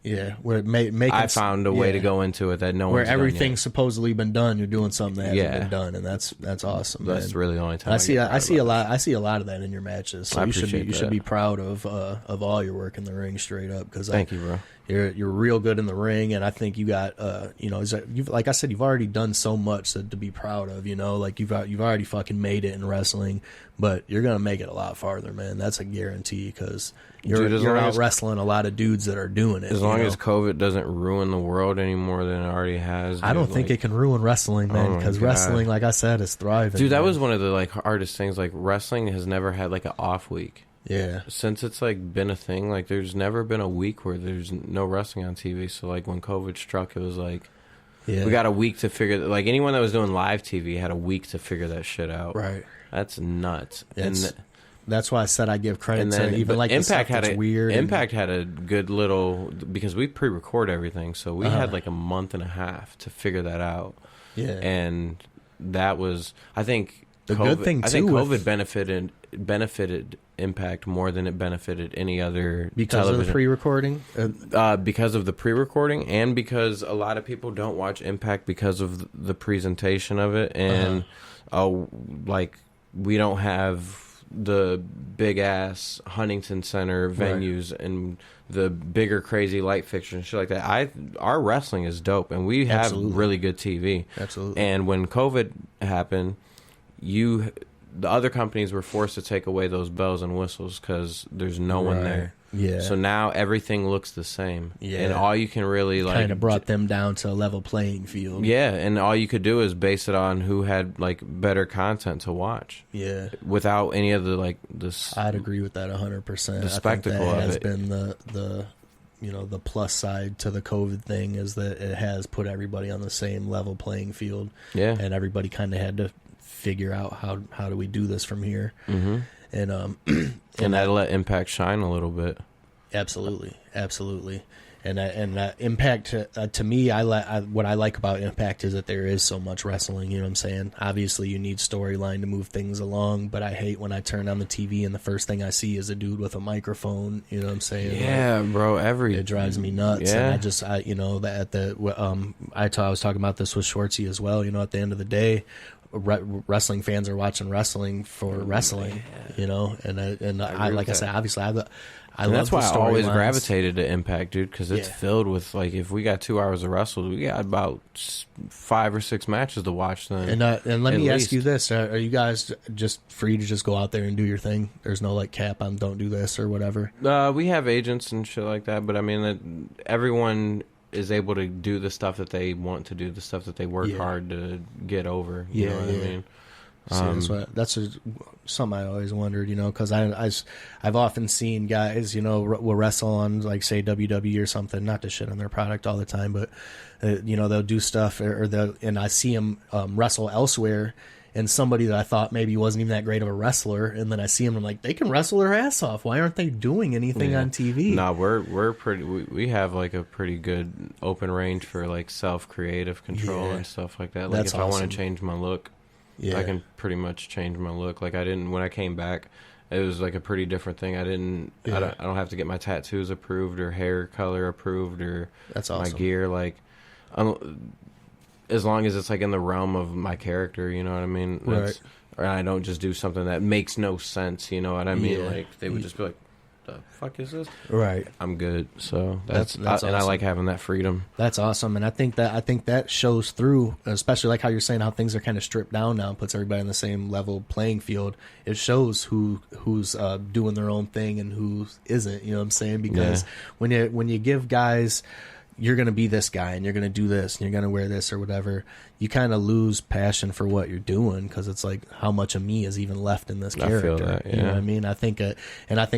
S1: Yeah, where
S2: I found a way to go into it that no one's
S1: where
S2: done
S1: everything's
S2: yet.
S1: supposed been done. You're doing something that hasn't been done, and that's awesome.
S2: That's really the only time
S1: I see a lot of that in your matches. So you should be proud of all your work in the ring, straight up. Because
S2: thank you, bro.
S1: You're real good in the ring, and I think you got like I said, you've already done so much to be proud of. You know, like you've already fucking made it in wrestling, but you're gonna make it a lot farther, man. That's a guarantee because you're out wrestling a lot of dudes that are doing it.
S2: As long as COVID doesn't ruin the world any more than it already has. Dude,
S1: I don't think it can ruin wrestling, man, because wrestling, like I said, is thriving.
S2: Dude, that
S1: man.
S2: was one of the like hardest things. Like wrestling has never had like an off week.
S1: Yeah.
S2: Since it's like been a thing, like there's never been a week where there's no wrestling on TV. So like when COVID struck, it was like we got a week to figure. Like anyone that was doing live TV had a week to figure that shit out.
S1: Right.
S2: That's nuts.
S1: That's why I said I give credit to even like Impact had weird.
S2: Impact had a good little because we pre-record everything, so we had like a month and a half to figure that out.
S1: Yeah,
S2: and that was I think
S1: the good thing too. I think
S2: COVID benefited Impact more than it benefited any other
S1: because
S2: television.
S1: of the pre-recording.
S2: Because of the pre-recording, and because a lot of people don't watch Impact because of the presentation of it, and like we don't have the big ass Huntington Center venues and the bigger crazy light fixtures and shit like that. Our wrestling is dope, and we have really good TV.
S1: Absolutely.
S2: And when COVID happened, the other companies were forced to take away those bells and whistles because there's no one there.
S1: Yeah.
S2: So now everything looks the same.
S1: Yeah.
S2: And all you can really like
S1: kind of brought them down to a level playing field.
S2: Yeah, and all you could do is base it on who had like better content to watch.
S1: Yeah.
S2: Without any of the like this.
S1: I'd agree with that 100%.
S2: The spectacle of it
S1: has been the the plus side to the COVID thing is that it has put everybody on the same level playing field.
S2: Yeah.
S1: And everybody kind of had to figure out how do we do this from here.
S2: Mm-hmm.
S1: And
S2: and that let Impact shine a little bit.
S1: Absolutely. And Impact to me, what I like about Impact is that there is so much wrestling. You know what I'm saying? Obviously, you need storyline to move things along, but I hate when I turn on the TV and the first thing I see is a dude with a microphone. You know what I'm saying?
S2: Yeah, like, bro. It
S1: drives me nuts.
S2: Yeah.
S1: And I was talking about this with Schwartzy as well. You know, at the end of the day, wrestling fans are watching wrestling for wrestling, you know, and I like I said, obviously I love
S2: that's why I always
S1: lines.
S2: Gravitated to Impact, dude, because it's filled with like if we got 2 hours of wrestle, we got about 5 or 6 matches to watch. Then
S1: and let me ask you this: are you guys just free to just go out there and do your thing? There's no like cap on don't do this or whatever.
S2: We have agents and shit like that, but I mean everyone is able to do the stuff that they want to do, the stuff that they work hard to get over. You know what I mean?
S1: That's something I always wondered, you know, because I've often seen guys, you know, will wrestle on like say WWE or something, not to shit on their product all the time, but you know, they'll do stuff and I see them wrestle elsewhere. And somebody that I thought maybe wasn't even that great of a wrestler, and then I see them, I'm like, they can wrestle their ass off. Why aren't they doing anything on TV?
S2: No, we're pretty. We have like a pretty good open range for like self-creative control and stuff like that. Like
S1: That's
S2: if
S1: awesome.
S2: I want to change my look, I can pretty much change my look. Like I didn't when I came back. It was like a pretty different thing. I don't have to get my tattoos approved or hair color approved or
S1: That's awesome.
S2: my gear like. As long as it's like in the realm of my character, you know what I mean?
S1: Right.
S2: or I don't just do something that makes no sense. You know what I mean?
S1: Yeah.
S2: Like they would just be like, "The fuck is this?"
S1: Right.
S2: I'm good. So that's
S1: awesome.
S2: and I like having that freedom.
S1: That's awesome, and I think that shows through, especially like how you're saying how things are kind of stripped down now, and puts everybody in the same level playing field. It shows who's doing their own thing and who isn't. You know what I'm saying? Because when you give guys, you're going to be this guy and you're going to do this and you're going to wear this or whatever, you kind of lose passion for what you're doing, because it's like, how much of me is even left in this character?
S2: I feel that, yeah.
S1: You know what I mean? I think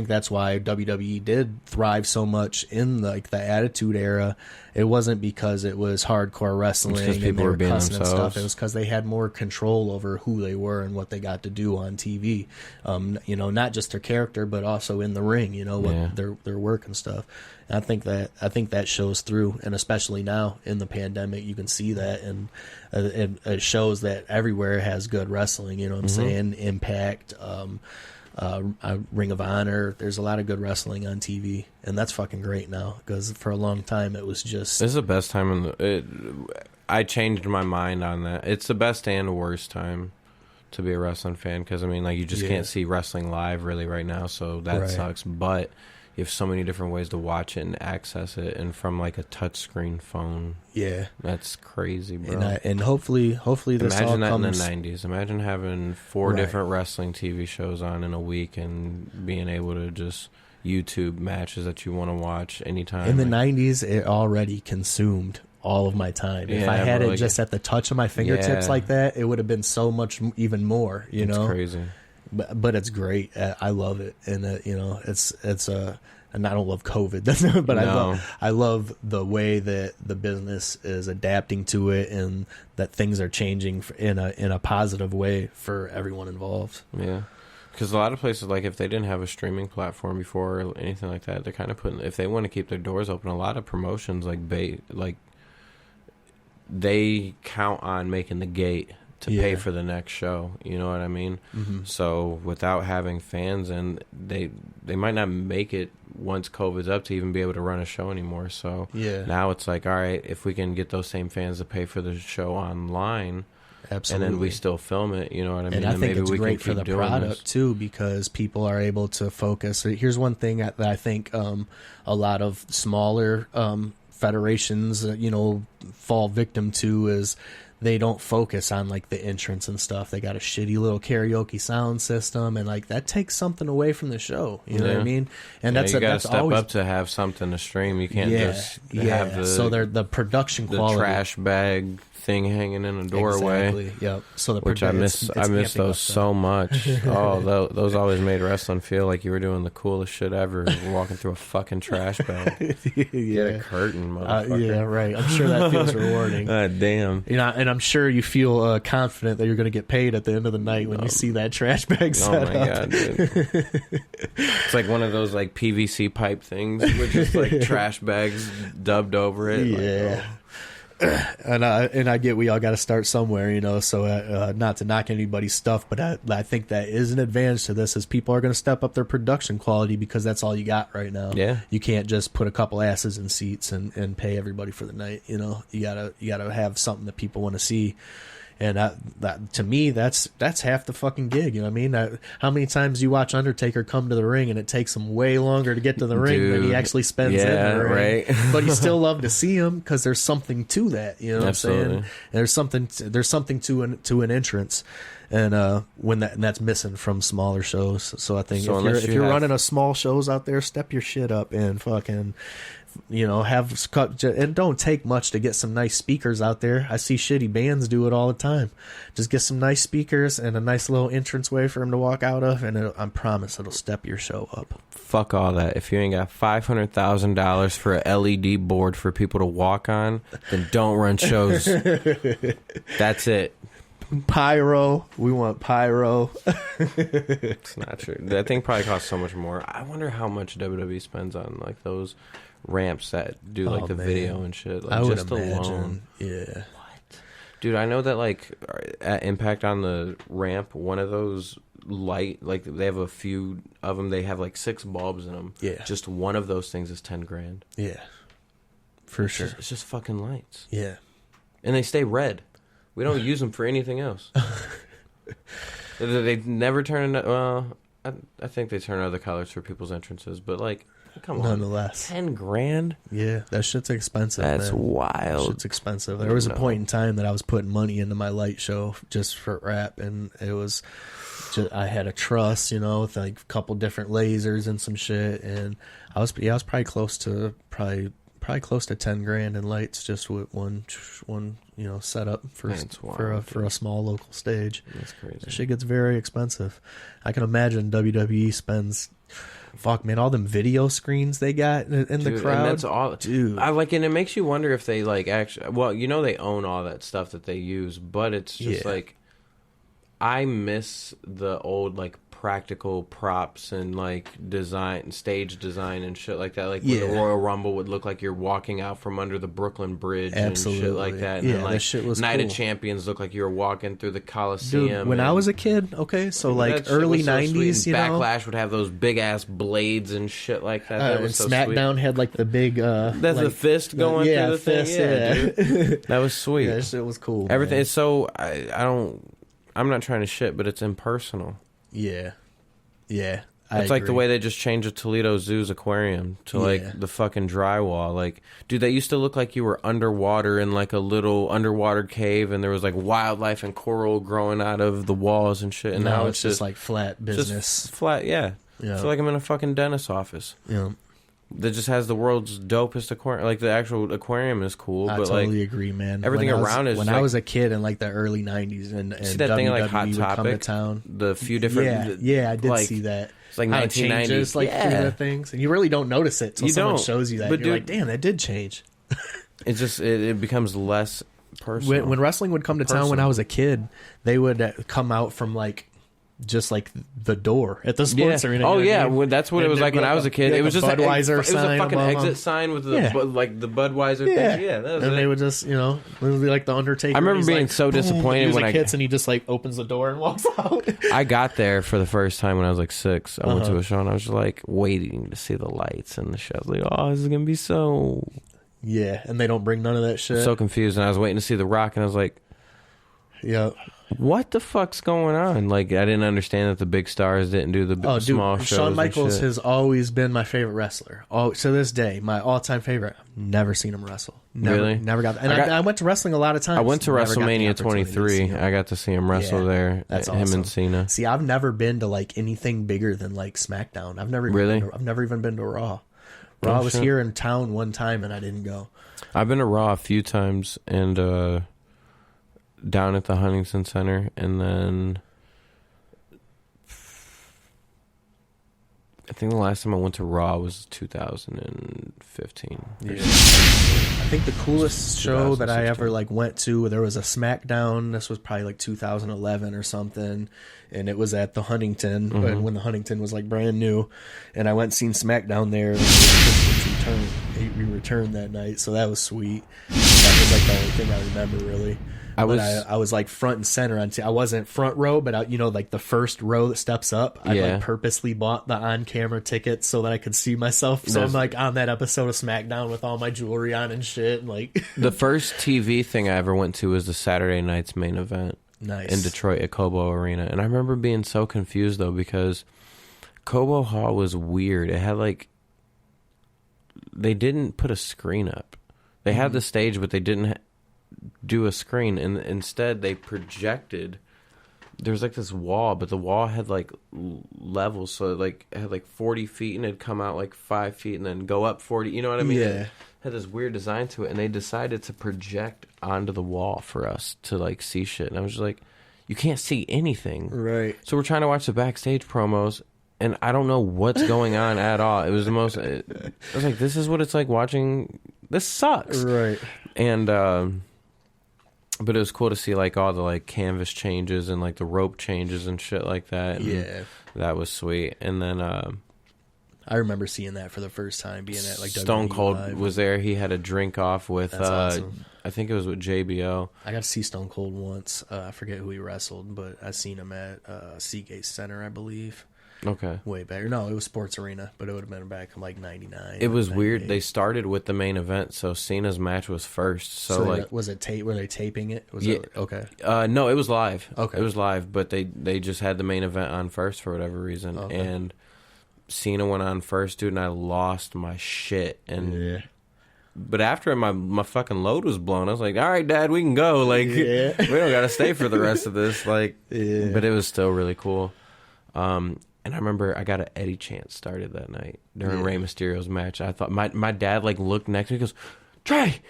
S1: that's why WWE did thrive so much in the Attitude Era. It wasn't because it was hardcore wrestling and they were
S2: being
S1: cussing and
S2: themselves.
S1: stuff. It was because they had more control over who they were and what they got to do on TV. You know, not just their character, but also in the ring. You know, what their work and stuff. And I think that shows through, and especially now in the pandemic, you can see that, and it shows that everywhere has good wrestling. You know what I'm saying? Impact. Ring of Honor. There's a lot of good wrestling on TV, and that's fucking great now, because for a long time it was just.
S2: This is the best time I changed my mind on that. It's the best and worst time to be a wrestling fan, because I mean, like, you just can't see wrestling live really right now, so that sucks. But you have so many different ways to watch it and access it, and from like a touchscreen phone. Yeah, that's crazy, bro.
S1: And hopefully this
S2: imagine
S1: all
S2: that
S1: comes
S2: in the 90s. Imagine having 4 different wrestling TV shows on in a week and being able to just YouTube matches that you want to watch anytime.
S1: In the 90s, it already consumed all of my time. If I had it just at the touch of my fingertips like that, it would have been so much even more. You know,
S2: crazy.
S1: But it's great. I love it, and you know, it's and I don't love COVID, but I love the way that the business is adapting to it, and that things are changing in a positive way for everyone involved.
S2: Yeah, because a lot of places, like, if they didn't have a streaming platform before or anything like that, they're kind of putting, if they want to keep their doors open, a lot of promotions they count on making the gate to pay for the next show. You know what I mean? So without having fans, and they might not make it once COVID's up to even be able to run a show anymore. So now it's like, all right, if we can get those same fans to pay for the show online, and then we still film it, you know what I mean?
S1: And I think it's great for the product too, because people are able to focus. Here's one thing that I think a lot of smaller federations, fall victim to, is they don't focus on like the entrance and stuff. They got a shitty little karaoke sound system, and like that takes something away from the show. You know what I mean? And
S2: you gotta step up to have something to stream. You can't just have
S1: the production quality,
S2: the trash bag thing hanging in a doorway.
S1: Exactly. Yep. So
S2: which I miss those so much. Oh, those always made wrestling feel like you were doing the coolest shit ever, walking through a fucking trash bag. Get a curtain, motherfucker.
S1: Yeah, right. I'm sure that feels rewarding.
S2: Damn.
S1: You know, and I'm sure you feel confident that you're going to get paid at the end of the night when you see that trash bag set up.
S2: Oh my god, dude. It's like one of those like PVC pipe things with just like trash bags dubbed over it.
S1: Yeah. Like, And I get we all got to start somewhere, so not to knock anybody's stuff, but I think that is an advantage to this, is people are going to step up their production quality, because that's all you got right now.
S2: Yeah.
S1: You can't just put a couple asses in seats and pay everybody for the night. You gotta have something that people want to see. And that to me, that's half the fucking gig. You know what I mean? How many times you watch Undertaker come to the ring and it takes him way longer to get to the ring than he actually spends in the ring.
S2: Right.
S1: But you still love to see him, because there's something to that. You know what I'm saying? There's something to an entrance, and that's missing from smaller shows. So I think if you're running a small shows out there, step your shit up and fucking. And don't take much to get some nice speakers out there. I see shitty bands do it all the time. Just get some nice speakers and a nice little entranceway for them to walk out of, and I promise it'll step your show up.
S2: Fuck all that. If you ain't got $500,000 for a LED board for people to walk on, then don't run shows. That's it.
S1: Pyro. We want pyro.
S2: It's not true. That thing probably costs so much more. I wonder how much WWE spends on like those ramps that do like video and shit. Like,
S1: I would
S2: just
S1: imagine.
S2: Alone.
S1: Yeah.
S2: What? Dude, I know that like at Impact on the ramp, one of those like they have a few of them. They have like 6 bulbs in them.
S1: Yeah.
S2: Just one of those things is $10,000.
S1: Yeah. For sure.
S2: It's just fucking lights.
S1: Yeah.
S2: And they stay red. We don't use them for anything else. They never turn. Well, I think they turn other colors for people's entrances, but like, come on,
S1: nonetheless,
S2: $10,000.
S1: Yeah, that shit's expensive.
S2: That's
S1: man.
S2: wild.
S1: Shit's expensive. There was a point in time that I was putting money into my light show just for rap, and it was. I had a truss, with like a couple different lasers and some shit, and I was probably close to close to $10,000 in lights just with one setup for a small local stage.
S2: That's crazy.
S1: That shit gets very expensive. I can imagine WWE spends. Fuck, man, all them video screens they got in the crowd.
S2: And that's all,
S1: dude.
S2: And it makes you wonder if they like actually. Well, they own all that stuff that they use, but it's just like. I miss the old like practical props and like stage design and shit like that. Like when the Royal Rumble would look like you're walking out from under the Brooklyn Bridge and shit like that. And then, like,
S1: that shit was
S2: Night
S1: cool.
S2: of Champions look like you were walking through the Coliseum.
S1: Dude, when I was a kid, so like early 90s,
S2: Backlash would have those big ass blades and shit like that. That was so
S1: SmackDown had like the big
S2: that's the fist going through the
S1: fist,
S2: thing. Dude. That was sweet.
S1: Yeah, that shit was cool.
S2: Everything
S1: man.
S2: is so I'm not trying to shit, but it's impersonal.
S1: Yeah.
S2: It's like the way they just changed the Toledo Zoo's aquarium to like the fucking drywall. Like, dude, that used to look like you were underwater in like a little underwater cave, and there was like wildlife and coral growing out of the walls and shit. And now it's just
S1: like flat business.
S2: Just flat, yeah. I feel like I'm in a fucking dentist's office.
S1: Yeah.
S2: That just has the world's dopest aquarium. Like, the actual aquarium is cool, but
S1: totally agree, man.
S2: Everything around is
S1: when
S2: like,
S1: I was a kid in like the early 90s and
S2: see that WWE thing like Hot Topic
S1: come to town.
S2: The few different
S1: I did see that.
S2: It's like 1990s,
S1: changes, like through the things, and you really don't notice it until someone shows you that. But you're like, damn, that did change.
S2: It's just it becomes less personal.
S1: When wrestling would come to town when I was a kid, they would come out from like just like the door at the sports arena.
S2: Oh yeah, that's what it was like when I was a kid. It was just
S1: Budweiser
S2: it was a fucking exit
S1: them.
S2: Sign with the like the Budweiser thing. Yeah, that was
S1: and they would just it would be like the Undertaker.
S2: I remember being
S1: like,
S2: so disappointed when I
S1: hits and he just like opens the door and walks out.
S2: I got there for the first time when I was like 6. I went to a show and I was just like waiting to see the lights and the show. I was like, oh, this is gonna be so.
S1: Yeah, and they don't bring none of that shit.
S2: So confused, and I was waiting to see The Rock, and I was like,
S1: yeah.
S2: What the fuck's going on? Like, I didn't understand that the big stars didn't do the small shows.
S1: Shawn Michaels has always been my favorite wrestler. To this day, my all-time favorite. I've never seen him wrestle.
S2: Really?
S1: Never got that. And I went to wrestling a lot of times.
S2: I went to WrestleMania 23. I got to see him wrestle there.
S1: That's
S2: him
S1: awesome.
S2: and Cena.
S1: See, I've never been to like anything bigger than like SmackDown. I've never even been to Raw. Raw was here in town one time and I didn't go.
S2: I've been to Raw a few times and down at the Huntington Center, and then I think the last time I went to Raw was 2015.
S1: Yeah. I think the coolest show that I ever like went to, there was a SmackDown. This was probably like 2011 or something, and it was at the Huntington when the Huntington was like brand new, and I went and seen SmackDown there. And we returned that night, so that was sweet. That was like the only thing I remember really. I was like front and center I wasn't front row, but like the first row that steps up. I like purposely bought the on camera tickets so that I could see myself. So I'm like on that episode of SmackDown with all my jewelry on and shit. And like
S2: the first TV thing I ever went to was the Saturday Night's Main Event.
S1: Nice.
S2: In Detroit at Cobo Arena, and I remember being so confused though because Cobo Hall was weird. It had like they didn't put a screen up. They had the stage, but they didn't do a screen, and instead they projected. There was like this wall, but the wall had like levels, so it had like 40 feet, and it'd come out like 5 feet, and then go up 40. You know what I mean?
S1: Yeah.
S2: It had this weird design to it, and they decided to project onto the wall for us to like see shit, and I was just like, you can't see anything,
S1: right?
S2: So we're trying to watch the backstage promos, and I don't know what's going on at all. It was the most. I was like, this is what it's like watching. This sucks,
S1: right?
S2: And but it was cool to see like all the like canvas changes and like the rope changes and shit like that. And that was sweet. And then
S1: I remember seeing that for the first time, being at like
S2: Stone
S1: WWE
S2: Cold
S1: Live.
S2: Was there. He had a drink off with
S1: That's awesome.
S2: I think it was with JBL.
S1: I got to see Stone Cold once. I forget who he wrestled, but I seen him at Seagate Center, I believe.
S2: Okay.
S1: Way back. No, it was Sports Arena, but it would have been back in like 99.
S2: It was weird. They started with the main event, so Cena's match was first. So like,
S1: was it tape? Were they taping it? Okay.
S2: No, it was live.
S1: Okay.
S2: It was live, but they just had the main event on first for whatever reason, and Cena went on first, dude, and I lost my shit. And but after my fucking load was blown, I was like, all right, Dad, we can go. Like, we don't gotta stay for the rest of this. Like, but it was still really cool. And I remember I got an Eddie chant started that night during Rey Mysterio's match. I thought my dad like looked next to me and goes, Trey,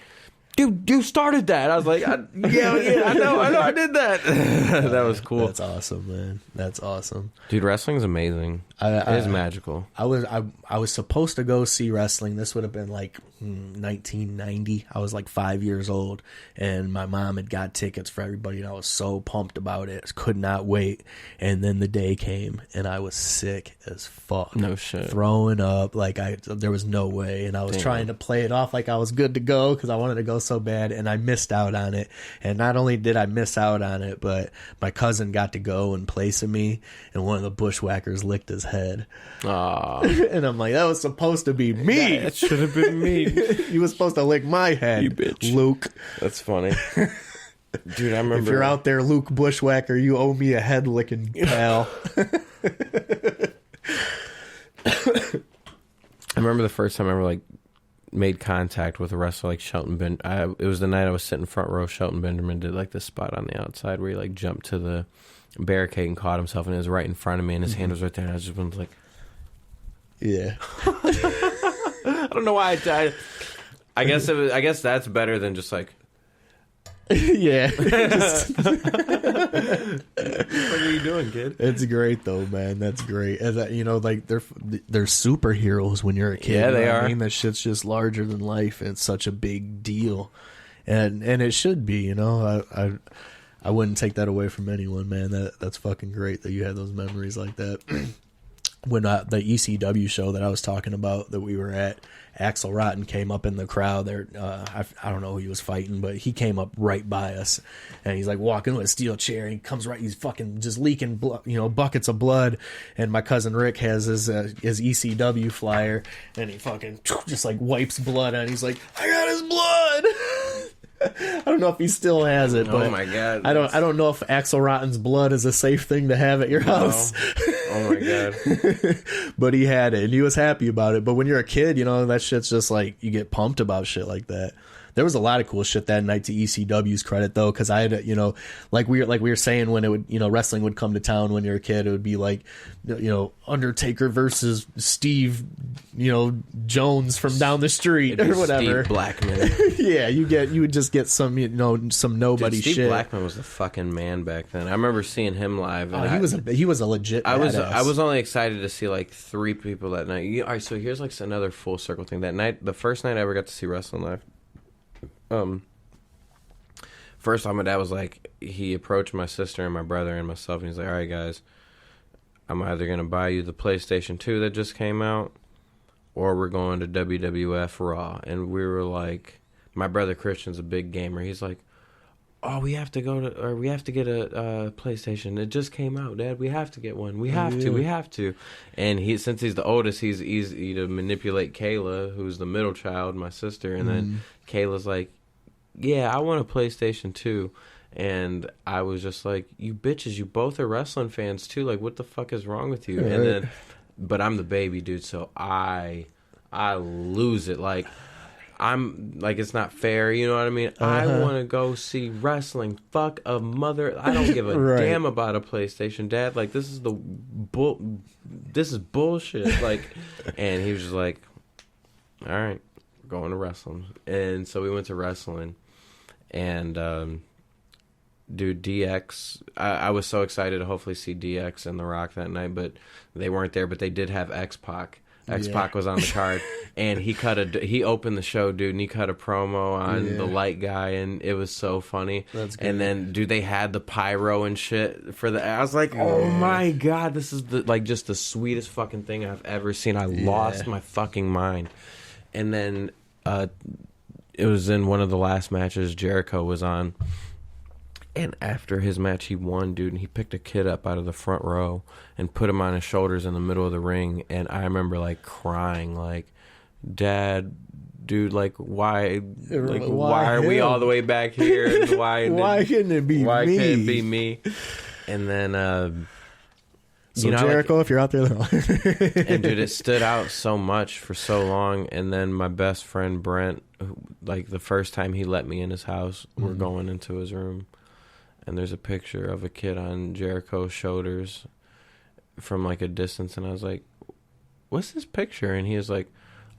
S2: you started that. I was like, I know, I did that. That was cool.
S1: That's awesome, man. That's awesome.
S2: Dude, wrestling's amazing. It is magical.
S1: I was supposed to go see wrestling. This would have been like 1990. I was like 5 years old, and my mom had got tickets for everybody, and I was so pumped about it. Could not wait. And then the day came, and I was sick as fuck.
S2: No shit.
S1: Throwing up. Like, there was no way. And I was trying to play it off like I was good to go because I wanted to go so bad, and I missed out on it. And not only did I miss out on it, but my cousin got to go in place of me, and one of the bushwhackers licked his head.
S2: Aww.
S1: And I'm like, that was supposed to be me.
S2: That should have been me.
S1: You was supposed to lick my head,
S2: you bitch.
S1: Luke.
S2: That's funny. Dude, I remember.
S1: If you're out there, Luke Bushwhacker, you owe me a head licking, pal.
S2: I remember the first time I ever like made contact with a wrestler like Shelton Benjamin. It was the night I was sitting front row. Shelton Benjamin did like this spot on the outside where he like jumped to the barricade and caught himself, and it was right in front of me, and his hand was right there, and I was just like,
S1: yeah.
S2: I don't know why I died. I guess that's better than just like.
S1: Yeah.
S2: What are you doing, kid?
S1: It's great though, man. That's great. And that, like they're superheroes when you're a kid.
S2: Yeah, they are.
S1: I mean, that shit's just larger than life, and it's such a big deal, and it should be. I wouldn't take that away from anyone, man. That's fucking great that you had those memories like that. When the ECW show that I was talking about that we were at, Axel Rotten came up in the crowd there. I don't know who he was fighting, but he came up right by us, and he's like walking with a steel chair, and he comes right. He's fucking just leaking, buckets of blood. And my cousin Rick has his ECW flyer, and he fucking just like wipes blood on. He's like, I got his blood. I don't know if he still has it, but
S2: oh my god,
S1: I don't know if Axel Rotten's blood is a safe thing to have at your house.
S2: Oh my god.
S1: But he had it, and he was happy about it. But when you're a kid, that shit's just like, you get pumped about shit like that. There was a lot of cool shit that night, to ECW's credit, though, because I had, like we were saying, when it would, wrestling would come to town when you're a kid, it would be like, Undertaker versus Steve, Jones from down the street or whatever.
S2: Steve Blackman.
S1: Yeah, you would just get some, some nobody
S2: Steve
S1: shit.
S2: Blackman was the fucking man back then. I remember seeing him live. And
S1: he was a legit.
S2: I was only excited to see like 3 people that night. All right, so here's like another full circle thing. That night, the first night I ever got to see wrestling live. First time my dad was like, he approached my sister and my brother and myself, and he's like, all right guys, I'm either going to buy you the PlayStation 2 that just came out, or we're going to WWF Raw. And we were like, my brother Christian's a big gamer. He's like, oh, we have to get a PlayStation. It just came out, Dad. We have to get one. We have to. And since he's the oldest, he's easy to manipulate Kayla, who's the middle child, my sister. And then Kayla's like, yeah, I want a PlayStation 2. And I was just like, you bitches, you both are wrestling fans too. Like, what the fuck is wrong with you? Right. And then, but I'm the baby, dude, so I lose it. Like, I'm like, it's not fair, you know what I mean? I want to go see wrestling. Fuck a mother. I don't give a damn about a PlayStation, Dad. Like, this is bullshit. Like, and he was just like, all right, we're going to wrestling. And so we went to wrestling, and dude, DX, I was so excited to hopefully see DX and The Rock that night, but they weren't there. But they did have X-Pac. X-Pac was on the card, and he opened the show, dude, and he cut a promo on the light guy, and it was so funny.
S1: That's good.
S2: And then, dude, they had the pyro and shit for the. I was like, oh my god, this is just the sweetest fucking thing I've ever seen. I lost my fucking mind. And then it was in one of the last matches Jericho was on, And after his match, he won, dude, and he picked a kid up out of the front row and put him on his shoulders in the middle of the ring. And I remember, like, crying, like, Dad, dude, like, why are we all the way back here? And
S1: why couldn't it be me?
S2: Why can't it be me? And then,
S1: so Jericho, if you're out there,
S2: and dude, it stood out so much for so long. And then my best friend Brent, like, the first time he let me in his house, we're going into his room. And there's a picture of a kid on Jericho's shoulders from, like, a distance. And I was like, what's this picture? And he was like,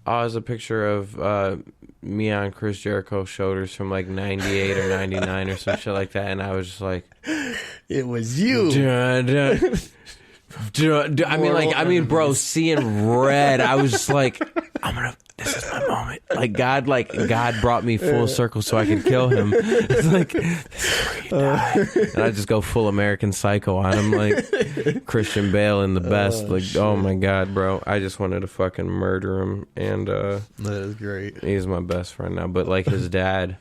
S2: oh, it's a picture of me on Chris Jericho's shoulders from, like, 98 or 99 or some shit like that. And I was just like...
S1: It was you.
S2: I mean, bro, seeing red, I was just like, this is my moment. God brought me full circle so I could kill him. It's like, this is where you die. And I just go full American Psycho on him, like Christian Bale in The Best. Shit. Oh my God, bro. I just wanted to fucking murder him. And
S1: that is great.
S2: He's my best friend now. But, like, his dad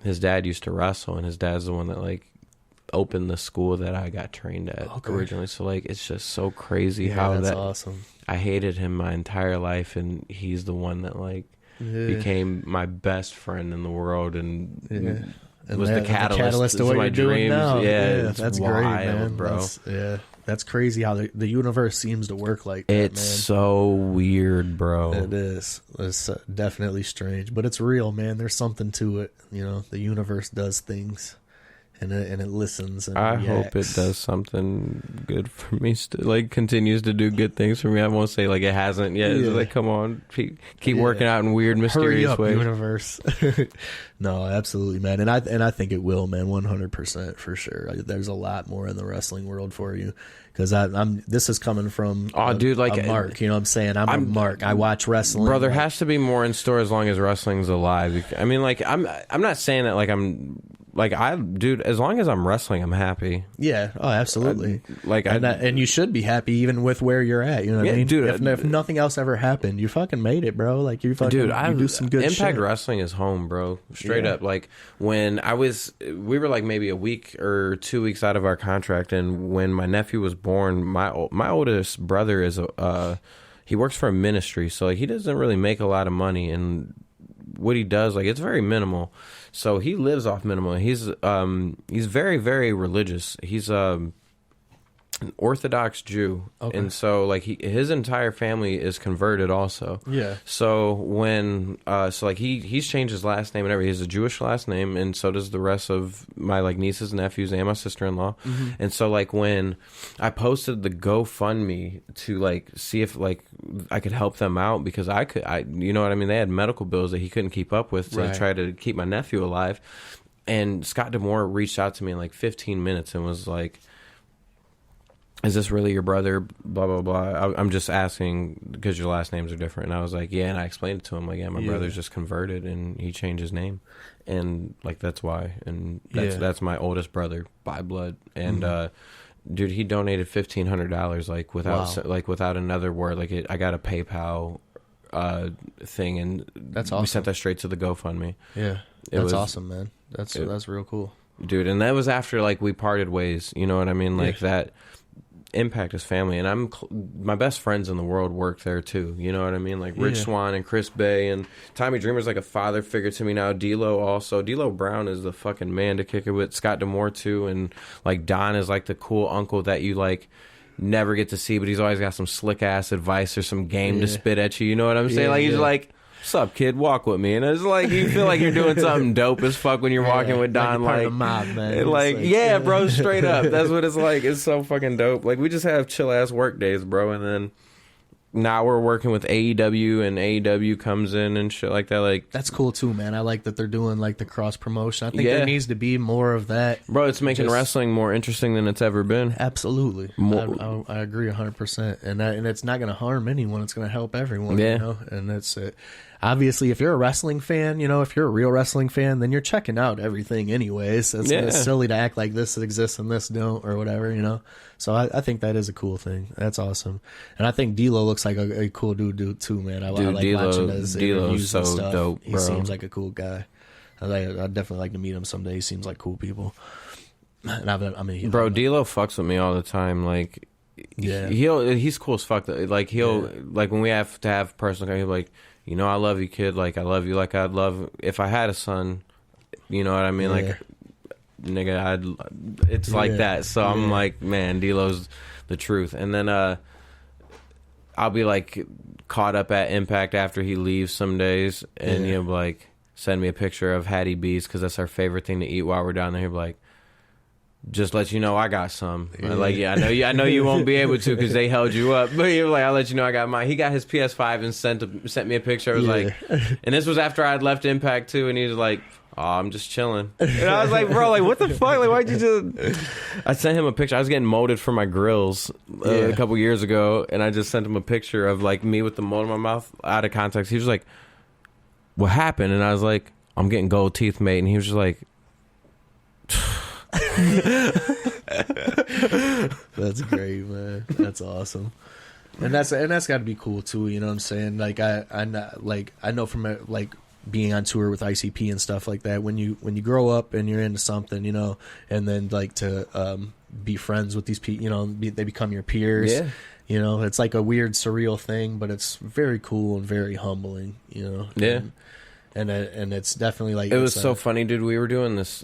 S2: used to wrestle, and his dad's the one that, like, opened the school that I got trained at originally. So, like, it's just so crazy how that's
S1: awesome.
S2: I hated him my entire life, and he's the one that, like, became my best friend in the world, and was the catalyst
S1: to what you're doing now.
S2: Yeah,
S1: that's
S2: wild,
S1: great, man,
S2: bro.
S1: That's crazy how the universe seems to work like that.
S2: It's so weird, bro.
S1: It is. It's definitely strange, but it's real, man. There's something to it. You know, the universe does things. And it listens. And
S2: I hope it does something good for me. Like, continues to do good things for me. I won't say, like, it hasn't yet. It's like, come on, keep working out in weird, mysterious ways.
S1: Universe. No, absolutely, man. And I think it will, man. 100% for sure. There's a lot more in the wrestling world for you. Because this is coming from
S2: dude, like,
S1: a mark. You know what I'm saying? I'm a mark. I watch wrestling.
S2: Bro, there has to be more in store as long as wrestling's alive. I mean, like, I'm not saying that, like, dude, as long as I'm wrestling, I'm happy.
S1: Yeah, oh, absolutely. And you should be happy even with where you're at. You know what I mean? Dude, if nothing else ever happened, you fucking made it, bro. Like, you fucking you do some good shit.
S2: Impact Wrestling is home, bro. Straight up. Like, when we were like maybe a week or 2 weeks out of our contract, and when my nephew was born, my oldest brother is he works for a ministry, so, like, he doesn't really make a lot of money, and what he does, like, it's very minimal. So he lives off minimal. He's very, very religious. He's an Orthodox Jew, and so, like, his entire family is converted also.
S1: Yeah.
S2: So when he's changed his last name and everything. He has a Jewish last name, and so does the rest of my, like, nieces and nephews and my sister-in-law. Mm-hmm. And so, like, when I posted the GoFundMe to, like, see if, like, I could help them out, because you know what I mean? They had medical bills that he couldn't keep up with to try to keep my nephew alive. And Scott D'Amore reached out to me in, like, 15 minutes and was like, is this really your brother? Blah, blah, blah. I'm just asking because your last names are different. And I was like, yeah. And I explained it to him, like, yeah, my brother's just converted and he changed his name. And, like, that's why. And that's my oldest brother by blood. And, dude, he donated $1,500, like, without another word. Like, I got a PayPal thing, and
S1: that's awesome.
S2: We sent that straight to the GoFundMe.
S1: Yeah. That's awesome, man. That's real cool.
S2: Dude, and that was after, like, we parted ways. You know what I mean? Like, that Impact is family, and my best friends in the world work there too. You know what I mean? Like Rich Swann and Chris Bay, and Tommy Dreamer's like a father figure to me now. D'Lo also. D'Lo Brown is the fucking man to kick it with. Scott D'Amore too, and, like, Don is like the cool uncle that you, like, never get to see, but he's always got some slick ass advice or some game to spit at you. You know what I'm saying? Like, he's like, what's up, kid? Walk with me. And it's like, you feel like you're doing something dope as fuck when you're walking with Don.
S1: Like, part of the mob, man.
S2: Like, bro, straight up. That's what it's like. It's so fucking dope. Like, we just have chill ass work days, bro. And then now we're working with AEW, and AEW comes in and shit like that. Like,
S1: that's cool too, man. I like that they're doing, like, the cross promotion. I think there needs to be more of that,
S2: bro. It's making wrestling more interesting than it's ever been.
S1: Absolutely. I agree 100%. And it's not going to harm anyone. It's going to help everyone. You know? And that's it. Obviously, if you're a wrestling fan, you know, if you're a real wrestling fan, then you're checking out everything anyways. It's silly to act like this exists and this don't, or whatever, you know. So I think that is a cool thing. That's awesome. And I think D'Lo looks like a cool dude too, man. I like watching his interviews and stuff.
S2: Dope, bro.
S1: He seems like a cool guy. I'd definitely like to meet him someday. He seems like cool people. I mean,
S2: bro, D-Lo fucks with me all the time. Like,
S1: yeah,
S2: he's cool as fuck. Like like when we have to have personal, he'll be like, you know, I love you, kid. Like I love you, like I'd love if I had a son. You know what I mean? Like, nigga, it's like that. So I'm like, man, D-Lo's the truth. And then I'll be like caught up at Impact after he leaves some days, and he'll be like, send me a picture of Hattie B's because that's our favorite thing to eat while we're down there. He'll be like, just let you know I got some. Like, I know you won't be able to because they held you up. But you're like, I'll let you know I got mine. He got his PS5 and sent me a picture. I was like, and this was after I'd left Impact too, and he was like, oh, I'm just chilling. And I was like, bro, like, what the fuck? Like, why'd you just... I sent him a picture. I was getting molded for my grills a couple years ago, and I just sent him a picture of, like, me with the mold in my mouth out of context. He was like, what happened? And I was like, I'm getting gold teeth, mate. And he was just like...
S1: That's great, man. That's awesome. And that's got to be cool, too, you know what I'm saying? Like, I know from, like... being on tour with ICP and stuff like that, when you grow up and you're into something, you know, and then like to be friends with these people, you know, they become your peers. You know, it's like a weird surreal thing, but it's very cool and very humbling, you know. And it's definitely like,
S2: it was so funny, dude. We were doing this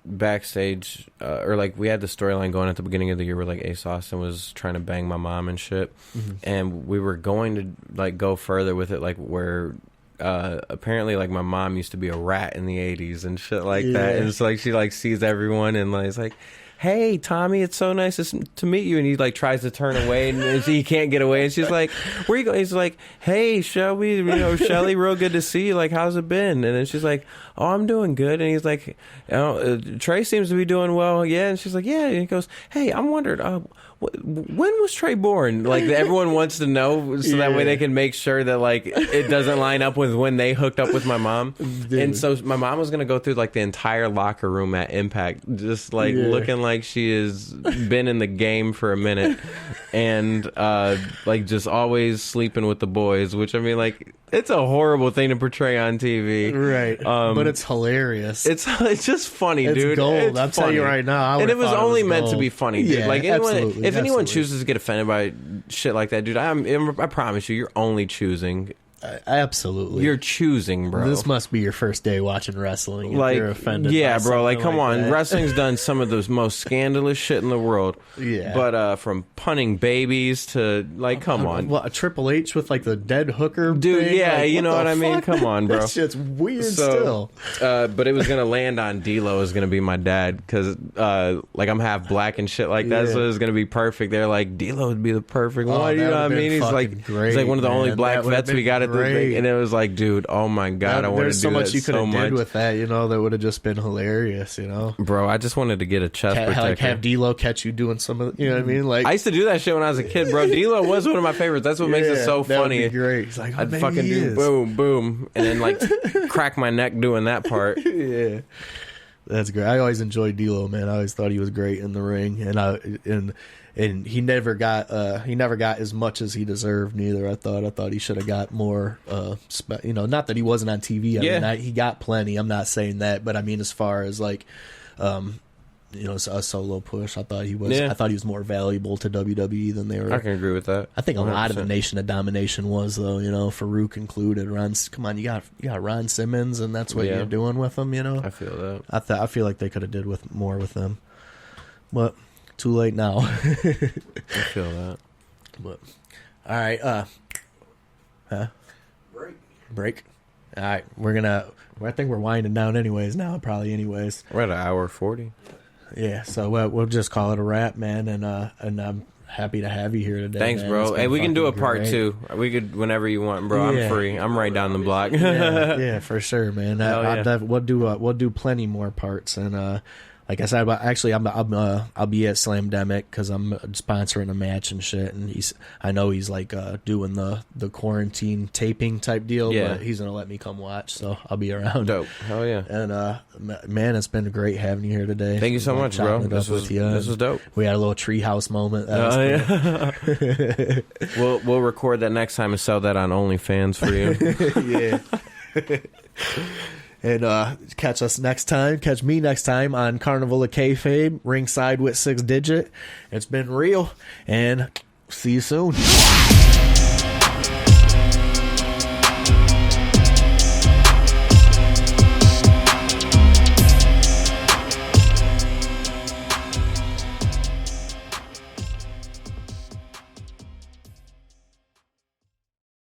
S2: backstage, or like we had the storyline going at the beginning of the year where like Ace Austin was trying to bang my mom and shit, and we were going to like go further with it, like where apparently like my mom used to be a rat in the 80s and shit like that, and it's like she like sees everyone and like it's like, hey Tommy, it's so nice to meet you, and he like tries to turn away and he can't get away, and she's like, where you going? He's like, hey Shelby, you know, Shelly, real good to see you, like how's it been? And then she's like, oh, I'm doing good. And he's like, Trey seems to be doing well. Yeah. And she's like, yeah. And he goes, hey, I'm wondering, when was Trey born? Like everyone wants to know, so that way they can make sure that like it doesn't line up with when they hooked up with my mom. Dude. And so my mom was gonna go through like the entire locker room at Impact, just like looking like she has been in the game for a minute, and like just always sleeping with the boys. Which I mean, like it's a horrible thing to portray on TV,
S1: right? But it's hilarious.
S2: It's just funny, dude.
S1: Gold.
S2: It's
S1: I'm telling you right now.
S2: And it was only meant to be funny, dude.
S1: Yeah,
S2: like anyone,
S1: absolutely.
S2: if anyone chooses to get offended by shit like that, dude, I promise you, you're only choosing.
S1: Absolutely,
S2: you're choosing, bro.
S1: This must be your first day watching wrestling.
S2: Like,
S1: if you're offended,
S2: yeah, bro. Like, come on,
S1: that.
S2: Wrestling's done some of the most scandalous shit in the world.
S1: Yeah,
S2: but from punning babies to like, come on,
S1: a Triple H with like the dead hooker,
S2: dude.
S1: thing?
S2: Yeah,
S1: like,
S2: you know what I mean.
S1: Fuck?
S2: Come on, bro.
S1: That shit's weird still.
S2: But it was gonna land on D-Lo is gonna be my dad because like I'm half black and shit like that, so it was gonna be perfect. They're like, D-Lo would be the perfect one. You know what I mean? He's like one of the only black vets we got at the thing, and it was like, dude, oh my god, I wanted to do so much you could have did
S1: with that, you know, that would have just been hilarious, you know,
S2: bro. I just wanted to get a chest protector,
S1: like have D-Lo catch you doing some of, you know what I mean? Like
S2: I used to do that shit when I was a kid, bro. D-Lo was one of my favorites. That's what makes it so funny.
S1: Would be great. He's like,
S2: I'd fucking do boom, boom, and then like crack my neck doing that part.
S1: Yeah, that's great. I always enjoyed D-Lo, man. I always thought he was great in the ring, and he never got as much as he deserved neither. I thought he should have got more, you know, not that he wasn't on TV. I mean, he got plenty. I'm not saying that, but I mean, as far as like, you know, a solo push, I thought he was. I thought he was more valuable to WWE than they were.
S2: I can agree with that.
S1: I think 100%. A lot of the Nation of Domination was, though. You know, Farouk included. Come on, you got Ron Simmons, and that's what you're doing with him. You know,
S2: I feel that.
S1: I feel like they could have did more with them, but too late now.
S2: I feel that.
S1: But all right, break. All right, I think we're winding down anyways now. Probably anyways.
S2: We're at 1:40.
S1: Yeah, so we'll just call it a wrap, man. And I'm happy to have you here today.
S2: Thanks,
S1: man.
S2: bro. Hey, we can do a part 2. We could whenever you want, bro. I'm free. I'm right down the block.
S1: yeah, for sure, man. We'll do plenty more parts, and like I said, actually, I'll be at Slamdemic because I'm sponsoring a match and shit. And I know he's like doing the quarantine taping type deal, but he's gonna let me come watch, so I'll be around.
S2: Dope, hell yeah. And
S1: man, it's been great having you here today.
S2: Thank you so much, bro. This was dope.
S1: We had a little treehouse moment.
S2: Yeah. We'll record that next time and sell that on OnlyFans for you.
S1: Yeah. And catch us next time. Catch me next time on Carnival of Kayfabe, ringside with 6 Digit. It's been real, and see you soon.